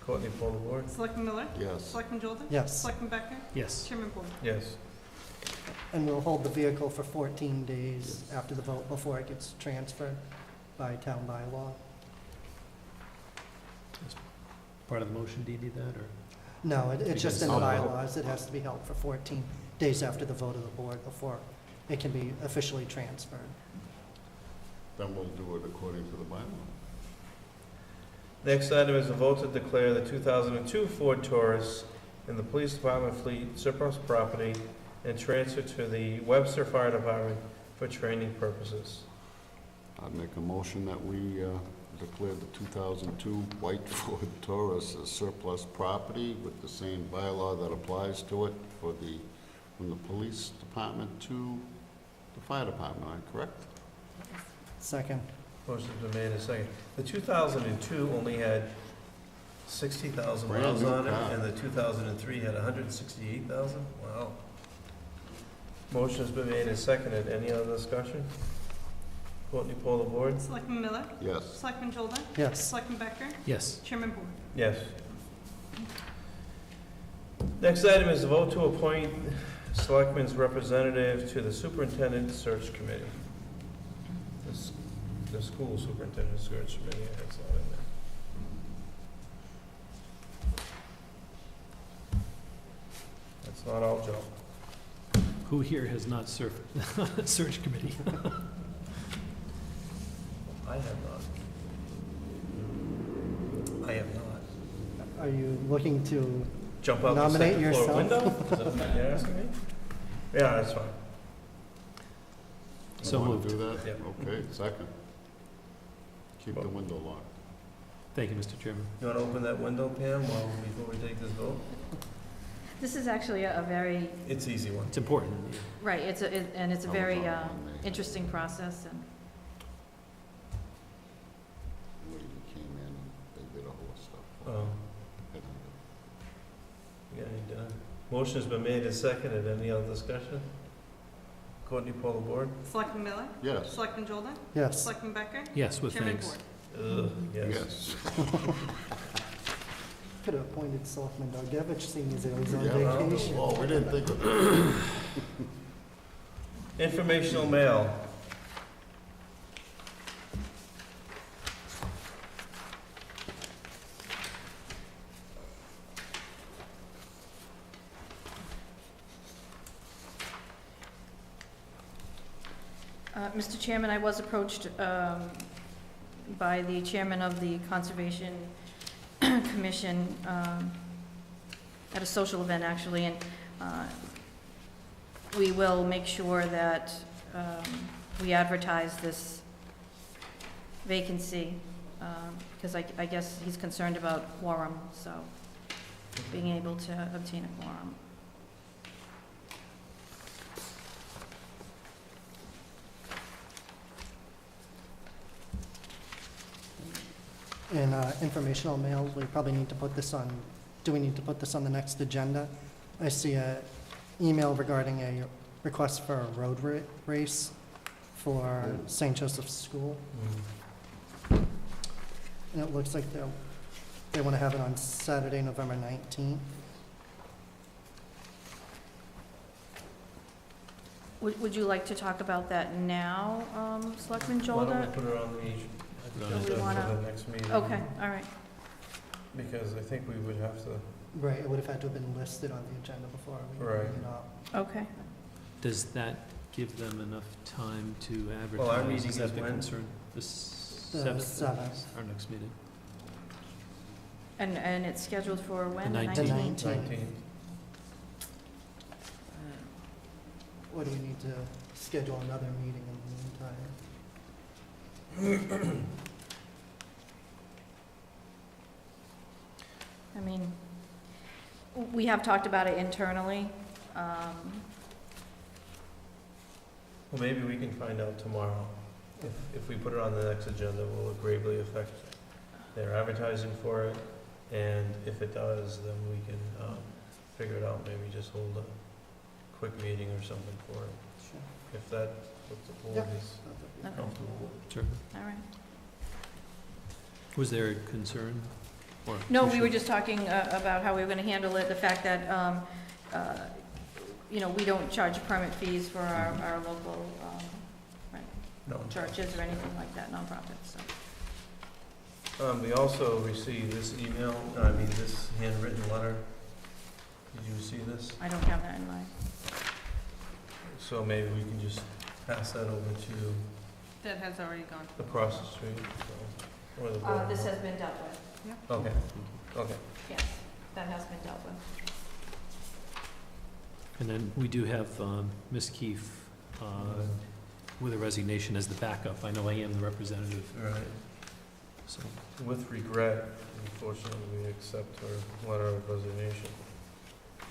Courtney, pull the board. Selectman Miller? Yes. Selectman Jolden? Yes, Selectman Becker? Yes. Chairman Porter? Yes. and we'll hold the vehicle for 14 days after the vote before it gets transferred by town bylaw. Part of the motion, do you need that, or? No, it's just in the Because- bylaws, it has to be held for 14 days after the vote of the board before it can be officially transferred. Then we'll do it according to the bylaw. Next item is a vote to declare the 2002 Ford Taurus in the police department fleet surplus property and transfer to the Webster Fire Department for training purposes. I'd make a motion that we declare the 2002 white Ford Taurus as surplus property with the same bylaw that applies to it for from the police department to the fire department, am I correct? Second, Motion's been made and seconded. The 2002 only had 60,000 Brand miles new on it, car. and the 2003 had 168,000? Wow. Motion's been made and seconded. Any other discussion? Courtney, pull the board. Selectman Miller? Yes. Selectman Jolden? yes. Selectman Becker? Yes. Chairman Porter? Yes. Next item is a vote to appoint Selectmen's representative to the Superintendent Search Committee. The school superintendent search committee, that's not in there. That's not all, Joe. Who here has not served search committee? I have not. I have not. Are you looking to, Jump out the Nominate second floor yourself. window? Is that what you're asking me? Yeah, that's fine. So You wanna moved. do that? Yep. Okay, second. Keep the window locked. Thank you, Mr. Chairman. You want to open that window, Pam, before we take this vote? This is actually a very, It's an easy one. It's important. right, it's a I very was on when they- interesting process, and Lady came in, they did a whole stuff. Oh, yeah, you done. Motion's been made and seconded. Any other discussion? Courtney, pull the board. Selectman Miller? Yes. Selectman Jolden? yes. Selectman Becker? Yes, with Chairman thanks. Porter? Yes. Yes. Could have appointed Selectman Dogevich, seeing as he was on Yeah. vacation. Oh, we didn't think of that. Informational mail. Mr. Chairman, I was approached by the chairman of the Conservation Commission at a social event, actually, and we will make sure that we advertise this vacancy, because I guess he's concerned about quorum, so being able to obtain a quorum. In informational mail, we probably need to put this on, do we need to put this on the next agenda? I see a email regarding a request for a road race for St. Joseph's School. And it looks like they want to have it on Saturday, November 19th. Would you like to talk about that now, Selectman Why don't Jolda? we put it on the Do we agenda wanna- for the next meeting? Okay, all right. Because I think we would have to, Right, it would have had to have been listed on the agenda before we Right. bring it up. Okay. Does that give them enough time to advertise? Well, our meeting Is that is the when? concern? The The 7th? 7th. Our next meeting. And it's scheduled for when? The The 19th. 19th. 19th. What do we need to schedule another meeting in the meantime? I mean, we have talked about it internally. Well, maybe we can find out tomorrow. If we put it on the next agenda, will it gravely affect their advertising for it? And if it does, then we can figure it out, maybe just hold a quick meeting or something for it. Sure. If that, what the board Yep. is Okay. comfortable with. Sure. All right. Was there a concern? Or No, we issue? were just talking about how we were gonna handle it, the fact that, you know, we don't charge permit fees for our local, No. churches or anything like that, nonprofits, so. We also received this email, this handwritten letter. Did you see this? I don't have that in mind. So maybe we can just pass that over to That has already gone. across the street, so, or the board. This has been dealt with, Okay, okay. yes, that has been dealt with. And then we do have Ms. Keefe with a resignation as the backup. I know I am the representative, Right. so. With regret, unfortunately, we accept her letter of resignation.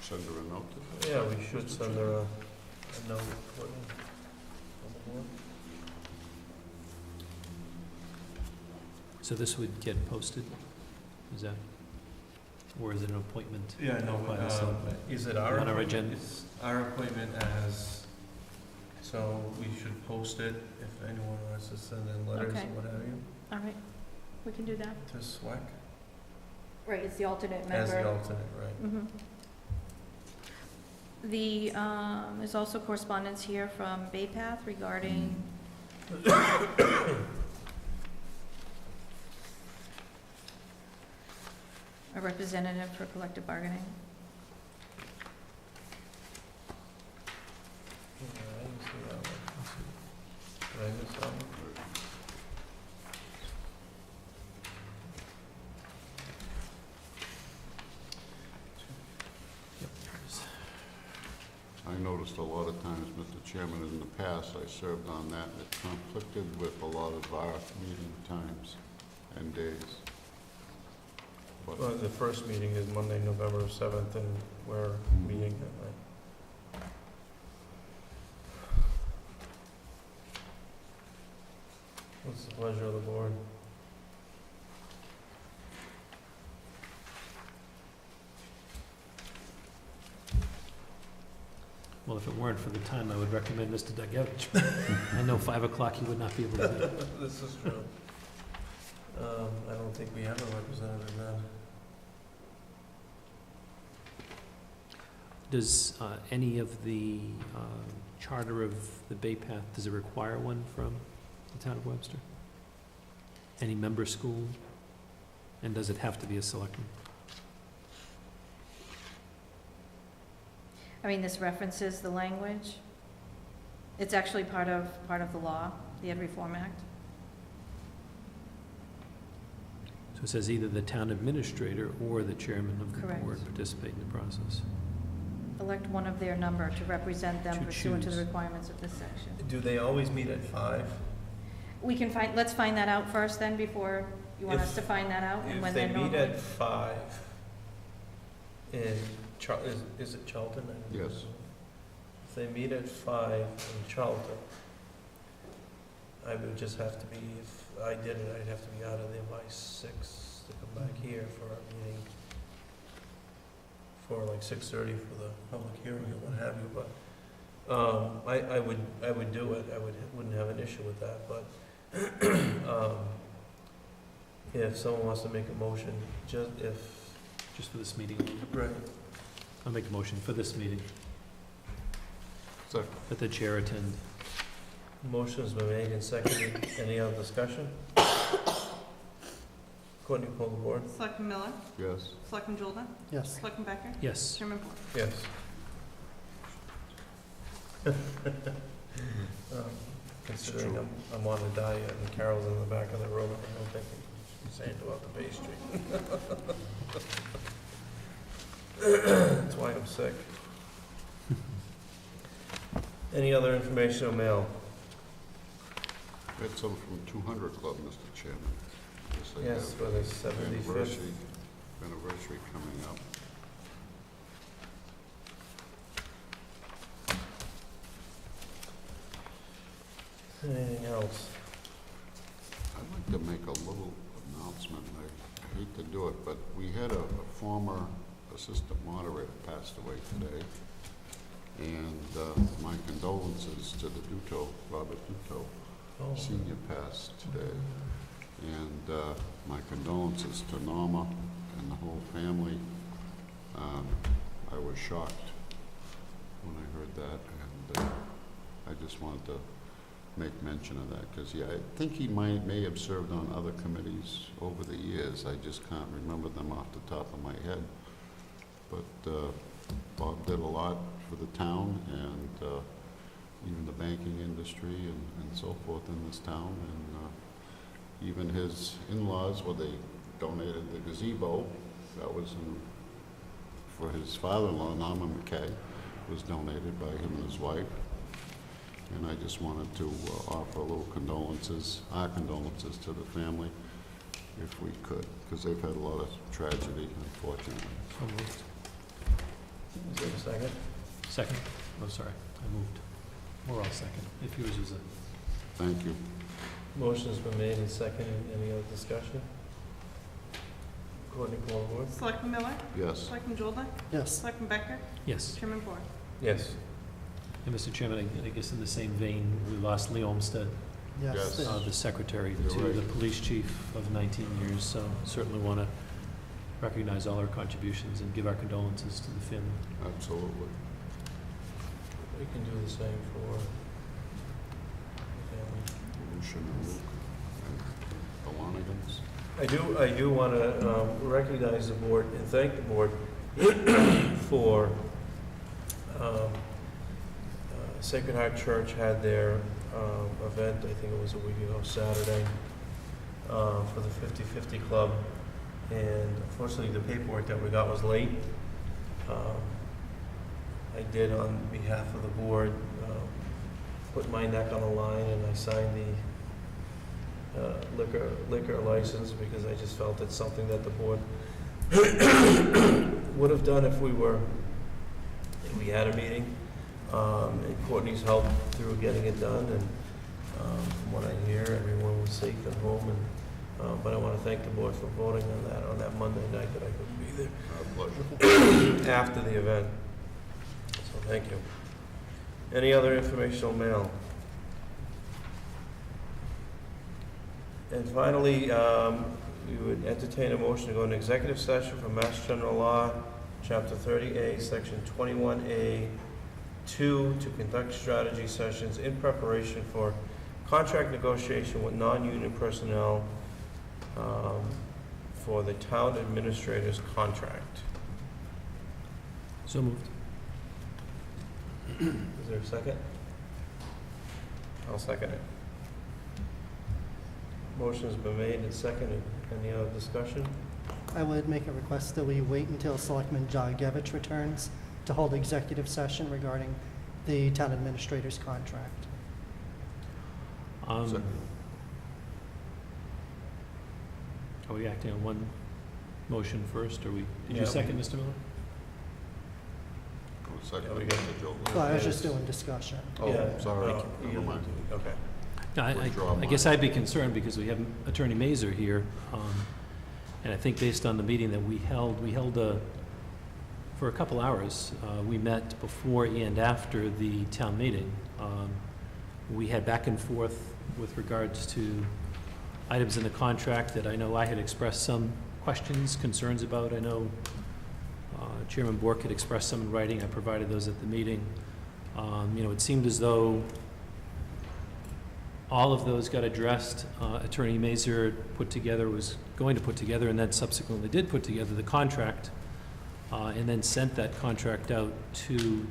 Send her a note. Yeah, we should send her a note. Courtney, on the board. So this would get posted? Is that, or is it an appointment? Yeah, no, by the selectmen? is it our On our appointment? agenda? It's our appointment as, so we should post it if anyone wants to send in letters Okay. or what have you, All right, we can do that. to SWAC Right, it's the alternate member. as the alternate, right? Mhm. There's also correspondence here from Bay Path regarding a representative for collective bargaining. Yeah, I didn't see that one. Did I miss that one? I noticed a lot of times, Mr. Chairman, in the past, I served on that, it conflicted with a lot of our meeting times and days. But Well, the first meeting is Monday, November 7th, and we're meeting that night. What's the pleasure of the board? Well, if it weren't for the time, I would recommend Mr. Dugevich. I know 5 o'clock he would not be able to do it. This is true. I don't think we have a representative then. Does any of the charter of the Bay Path, does it require one from the town of Webster? Any member school? And does it have to be a selectman? I mean, this references the language. It's actually part of the law, the Ed Reform Act. So it says either the town administrator or the chairman of the Correct. board participate in the process. Elect one of their number to represent them To pursuant to the choose. requirements of this section. Do they always meet at 5? We can let's find that out first then, before you want us If- to find that out? and If when they they're meet normally- at 5 in, is it Charlton? I don't know. Yes. If they meet at 5 in Charlton, I would just have to be, if I did it, I'd have to be out of there by 6 to come back here for our meeting, for like 6:30 for the public hearing or what have you, but I would do it, wouldn't have an issue with that, but Yeah, if someone wants to make a motion, just Just for this meeting only. right. I'll make a motion for this meeting, Second. that the chair attend. Motion's been made and seconded. Any other discussion? Courtney, pull the board. Selectman Miller? Yes. Selectman Jolda? Yes. Selectman Becker? Yes. Chairman Porter? Yes. Considering I'm on a diet and Carol's in the back of the room, I don't think she's saying about the pastry. That's why I'm sick. Any other information or mail? I had some from 200 Club, Mr. Chairman. They Yes, have for the 75th. Anniversary coming up. Anything else? I'd like to make a little announcement. I hate to do it, but we had a former assistant moderator passed away today. And my condolences to the Duto, Robert Duto, Oh, Senior passed today. And my condolences to Norma and the whole family. I was shocked when I heard that, and I just wanted to make mention of that, because, yeah, I think he may have served on other committees over the years. I just can't remember them off the top of my head. But Bob did a lot for the town, and even the banking industry and so forth in this town. And even his in-laws, well, they donated the gazebo. That was for his father-in-law, Norman McKay, was donated by him and his wife. And I just wanted to offer a little condolences, our condolences to the family, if we could, because they've had a lot of tragedy, unfortunately. So moved. is there a second? Second? Oh, sorry, I moved. We're all second, if yours is a... Thank you. Motion's been made and seconded. Any other discussion? Courtney, pull the board. Selectman Miller? Yes. Selectman Jolda? Yes. Selectman Becker? Yes. Chairman Porter? Yes. And Mr. Chairman, I guess in the same vein, we lost Lee Olmsted, Yes. Yes. the secretary You're to right. the police chief of 19 years, so certainly want to recognize all her contributions and give our condolences to the family. Absolutely. We can do the same for the family. Lucian and Luke and the Lonigans. I do want to recognize the board and thank the board for Sacred Heart Church had their event, I think it was a week ago, Saturday, for the 50/50 Club. And unfortunately, the paperwork that we got was late. I did, on behalf of the board, put my neck on the line, and I signed the liquor license, because I just felt it's something that the board would have done if we had a meeting. And Courtney's help through getting it done, and from what I hear, everyone was safe at home. And but I want to thank the board for voting on that Monday night that I couldn't be there. Our pleasure. After the event. So thank you. Any other informational mail? And finally, we would entertain a motion to go into executive session for Mass General Law, Chapter 30A, Section 21A, 2, to conduct strategy sessions in preparation for contract negotiation with non-union personnel for the town administrator's contract. So moved. Is there a second? I'll second it. Motion's been made and seconded. Any other discussion? I would make a request that we wait until Selectman Jagevich returns to hold executive session regarding the town administrator's contract. Are we acting on one motion first, or did Yeah. you second, Mr. Miller? Second, Yeah, we got Mr. Joe. Well, I was just doing discussion. Oh, Yeah, sorry. no, Never mind. Okay. No, Withdraw I guess mine. I'd be concerned because we have Attorney Mazer here, and I think based on the meeting that we held for a couple hours. We met before and after the town meeting. We had back and forth with regards to items in the contract that I know I had expressed some questions, concerns about. I know Chairman Bork had expressed some in writing. I provided those at the meeting. It seemed as though all of those got addressed. Attorney Mazur was going to put together, and then subsequently did put together the contract, and then sent that contract out to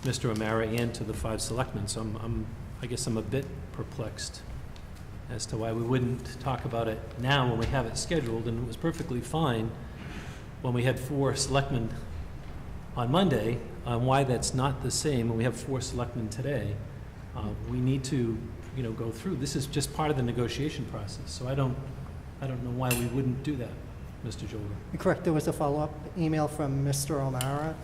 Mr. O'Mara and to the 5 selectmen. So I guess I'm a bit perplexed as to why we wouldn't talk about it now when we have it scheduled, and it was perfectly fine when we had 4 selectmen on Monday, why that's not the same when we have 4 selectmen today. We need to, go through. This is just part of the negotiation process, so I don't know why we wouldn't do that, Mr. Jolda. You're correct, there was a follow-up email from Mr. O'Mara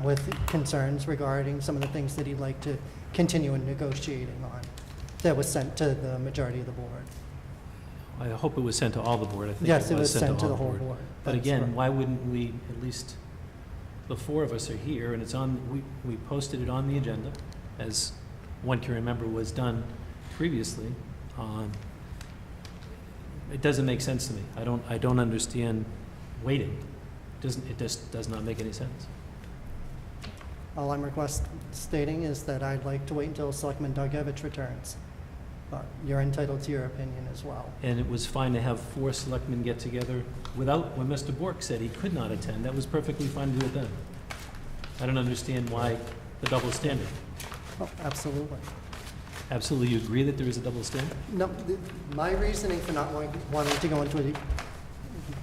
with concerns regarding some of the things that he'd like to continue in negotiating on, that was sent to the majority of the board. I hope it was sent to all the board. I think Yes, it was sent sent to all the whole board. But That's again, correct. why wouldn't we, at least the 4 of us are here, and it's on, we posted it on the agenda, as one can remember was done previously. It doesn't make sense to me. I don't understand waiting. It just does not make any sense. All I'm stating is that I'd like to wait until Selectman Dugevich returns. But you're entitled to your opinion as well. And it was fine to have 4 selectmen get together without, when Mr. Bork said he could not attend, that was perfectly fine to do it then. I don't understand why the double standard. Oh, absolutely. Absolutely, you agree that there is a double standard? No, my reasoning for not wanting to go into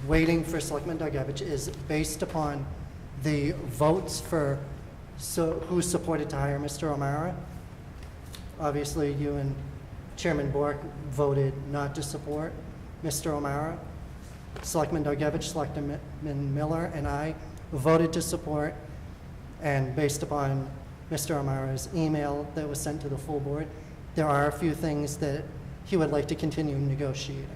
waiting for Selectman Dugevich is based upon the votes for who supported to hire Mr. O'Mara. Obviously, you and Chairman Bork voted not to support Mr. O'Mara. Selectman Dugevich, Selectman Miller, and I voted to support, and based upon Mr. O'Mara's email that was sent to the full board, there are a few things that he would like to continue negotiating.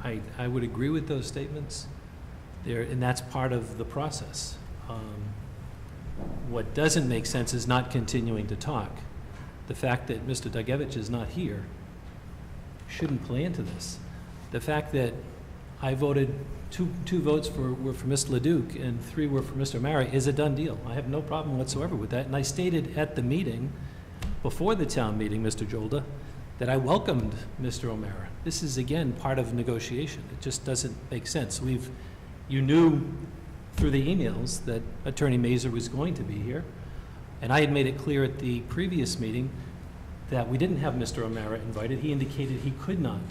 I would agree with those statements there, and that's part of the process. What doesn't make sense is not continuing to talk. The fact that Mr. Dugevich is not here shouldn't play into this. The fact that I voted, two votes were for Mr. Leduc and 3 were for Mr. O'Mara is a done deal. I have no problem whatsoever with that. And I stated at the meeting, before the town meeting, Mr. Jolda, that I welcomed Mr. O'Mara. This is, again, part of negotiation. It just doesn't make sense. You knew through the emails that Attorney Mazur was going to be here, and I had made it clear at the previous meeting that we didn't have Mr. O'Mara invited. He indicated he could not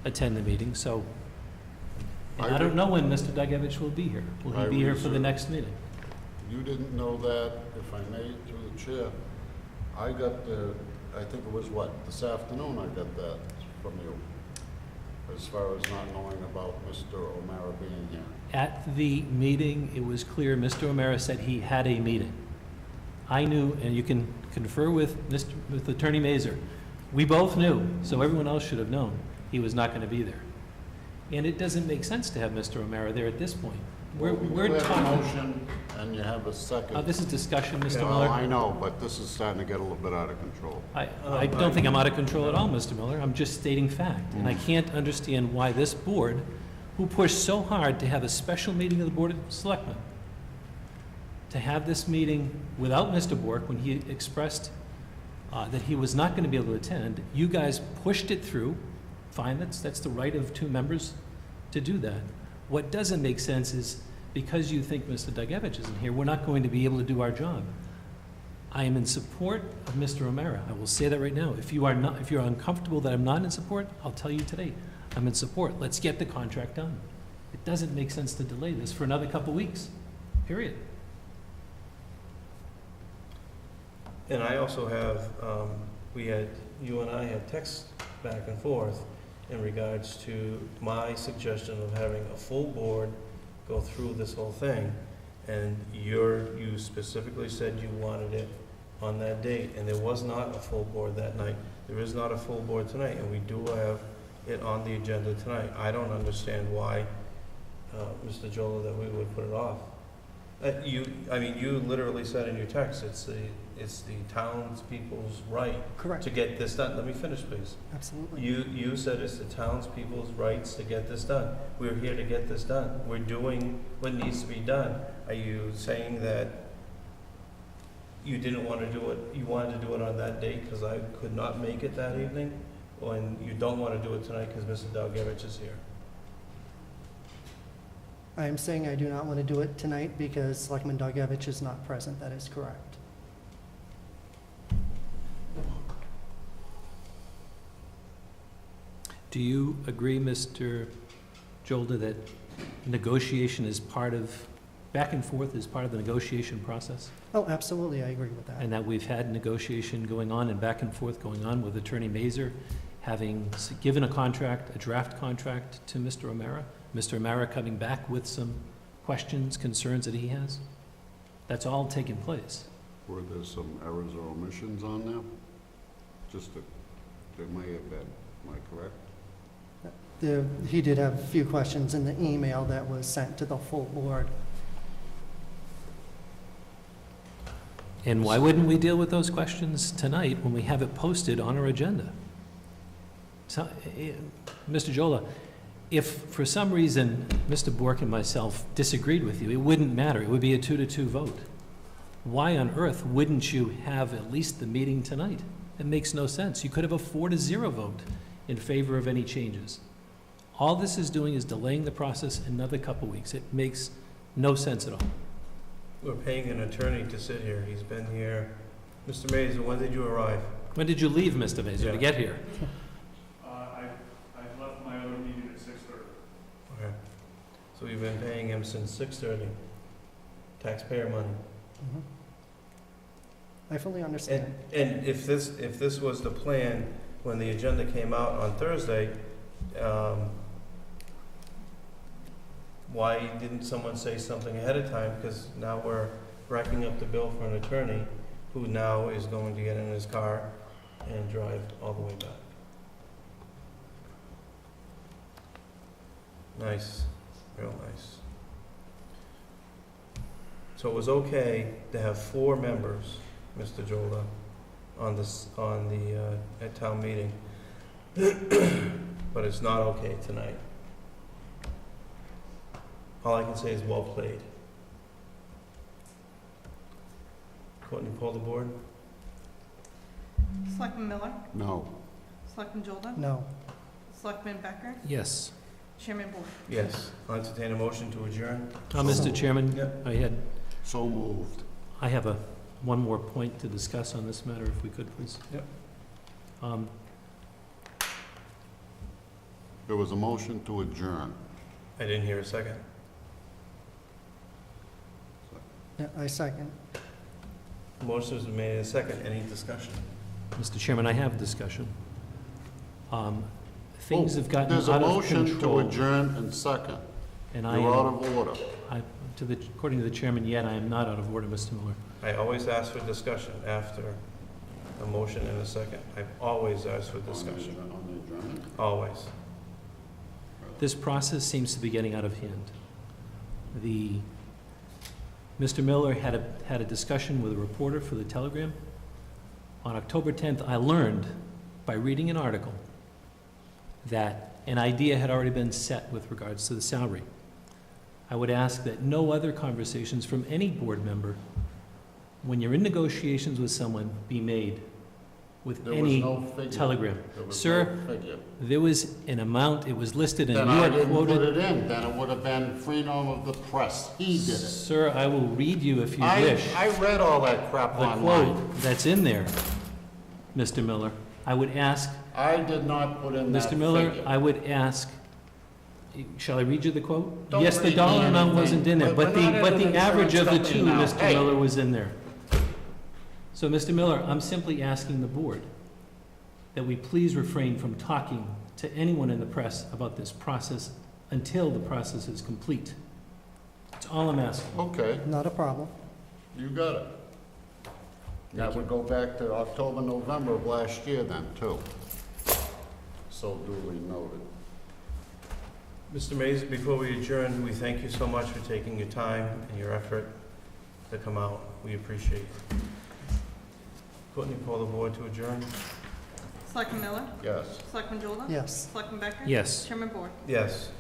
attend the meeting, so, and I don't know when Mr. Dugevich will be here. Will he be here for the next meeting? You didn't know that, if I may, through the chair. I got I think it was this afternoon I got that from you, as far as not knowing about Mr. O'Mara being here. At the meeting, it was clear Mr. O'Mara said he had a meeting. I knew, and you can confer with Attorney Mazur, we both knew, so everyone else should have known, he was not going to be there. And it doesn't make sense to have Mr. O'Mara there at this point. We're have talking. a motion, and you have a second. This is discussion, Mr. Well, Miller. I know, but this is starting to get a little bit out of control. I don't think I'm out of control at all, Mr. Miller. I'm just stating fact. And I can't understand why this board, who pushed so hard to have a special meeting of the Board of Selectmen, to have this meeting without Mr. Bork when he expressed that he was not going to be able to attend, you guys pushed it through. Fine, that's the right of 2 members to do that. What doesn't make sense is because you think Mr. Dugevich isn't here, we're not going to be able to do our job. I am in support of Mr. O'Mara. I will say that right now. If you're uncomfortable that I'm not in support, I'll tell you today, I'm in support. Let's get the contract done. It doesn't make sense to delay this for another couple weeks, period. And I also have, you and I had texts back and forth in regards to my suggestion of having a full board go through this whole thing. And you specifically said you wanted it on that date, and there was not a full board that night. There is not a full board tonight, and we do have it on the agenda tonight. I don't understand why, Mr. Jola, that we would put it off. You literally said in your text, it's the townspeople's right Correct, to get this done. Let me finish, please. absolutely. You said it's the townspeople's rights to get this done. We're here to get this done. We're doing what needs to be done. Are you saying that you didn't want to do it, you wanted to do it on that date because I could not make it that evening? And you don't want to do it tonight because Mr. Dalgevich is here? I am saying I do not want to do it tonight because Selectman Dalgevich is not present. That is correct. Do you agree, Mr. Jolda, that negotiation is part of, back and forth is part of the negotiation process? Oh, absolutely, I agree with that. And that we've had negotiation going on and back and forth going on with Attorney Mazur, having given a contract, a draft contract to Mr. O'Mara, Mr. O'Mara coming back with some questions, concerns that he has? That's all taking place. Were there some errors or omissions on there? There may have been, am I correct? He did have a few questions in the email that was sent to the full board. And why wouldn't we deal with those questions tonight when we have it posted on our agenda? So, Mr. Jola, if for some reason Mr. Bork and myself disagreed with you, it wouldn't matter. It would be a 2-2 vote. Why on earth wouldn't you have at least the meeting tonight? It makes no sense. You could have a 4-0 vote in favor of any changes. All this is doing is delaying the process another couple weeks. It makes no sense at all. We're paying an attorney to sit here. He's been here. Mr. Mazur, when did you arrive? When did you leave, Mr. Mazur, to get here? I left my other meeting at 6:30. Okay. So we've been paying him since 6:30. Taxpayer money. Mhm. I fully understand. And if this was the plan when the agenda came out on Thursday, why didn't someone say something ahead of time? Because now we're racking up the bill for an attorney who now is going to get in his car and drive all the way back. Nice, real nice. So it was okay to have 4 members, Mr. Jola, at town meeting, but it's not okay tonight. All I can say is well played. Courtney, pull the board. Selectman Miller? No. Selectman Jolda? No. Selectman Becker? Yes. Chairman Bork? Yes. I'll entertain a motion to adjourn. Mr. Chairman, Yep. So moved. I have one more point to discuss on this matter, if we could, please. Yep. There was a motion to adjourn. I didn't hear a second. Yeah, I second. Motion has been made in a second. Any discussion? Mr. Chairman, I have discussion. Things have gotten There's a out of motion to control. adjourn and second. And I You're out am, of order. according to the chairman, yet I am not out of order, Mr. Miller. I always ask for discussion after a motion and a second. I've always asked for discussion. On the adjournment? Always. This process seems to be getting out of hand. Mr. Miller had a discussion with a reporter for the Telegram. On October 10th, I learned by reading an article that an idea had already been set with regards to the salary. I would ask that no other conversations from any board member, when you're in negotiations with someone, be made with There was any no figure. telegram. There was Sir, no figure. there was an amount, it was listed, and Then you I had didn't put quoted. it in, then it would have been freedom of the press. He did it. Sir, I will read you if you wish. I read all that crap The online. quote that's in there, Mr. Miller. I would ask, I did not put in that Mr. figure. Miller, I would ask, shall I read you the quote? Don't Yes, the read me dollar amount anything. wasn't in there, but We're not in the an average of the insurance two, company now. Mr. Hey. Miller, was in there. So, Mr. Miller, I'm simply asking the board that we please refrain from talking to anyone in the press about this process until the process is complete. That's all I'm asking. Okay, Not a problem. you got it. That would go back to October, November of last year then, too. So duly noted. Mr. Mays, before we adjourn, we thank you so much for taking your time and your effort to come out. We appreciate it. Courtney, call the board to adjourn? Selectman Miller? Yes. Selectman Jolda? Yes. Selectman Becker? Yes. Chairman Board? Yes.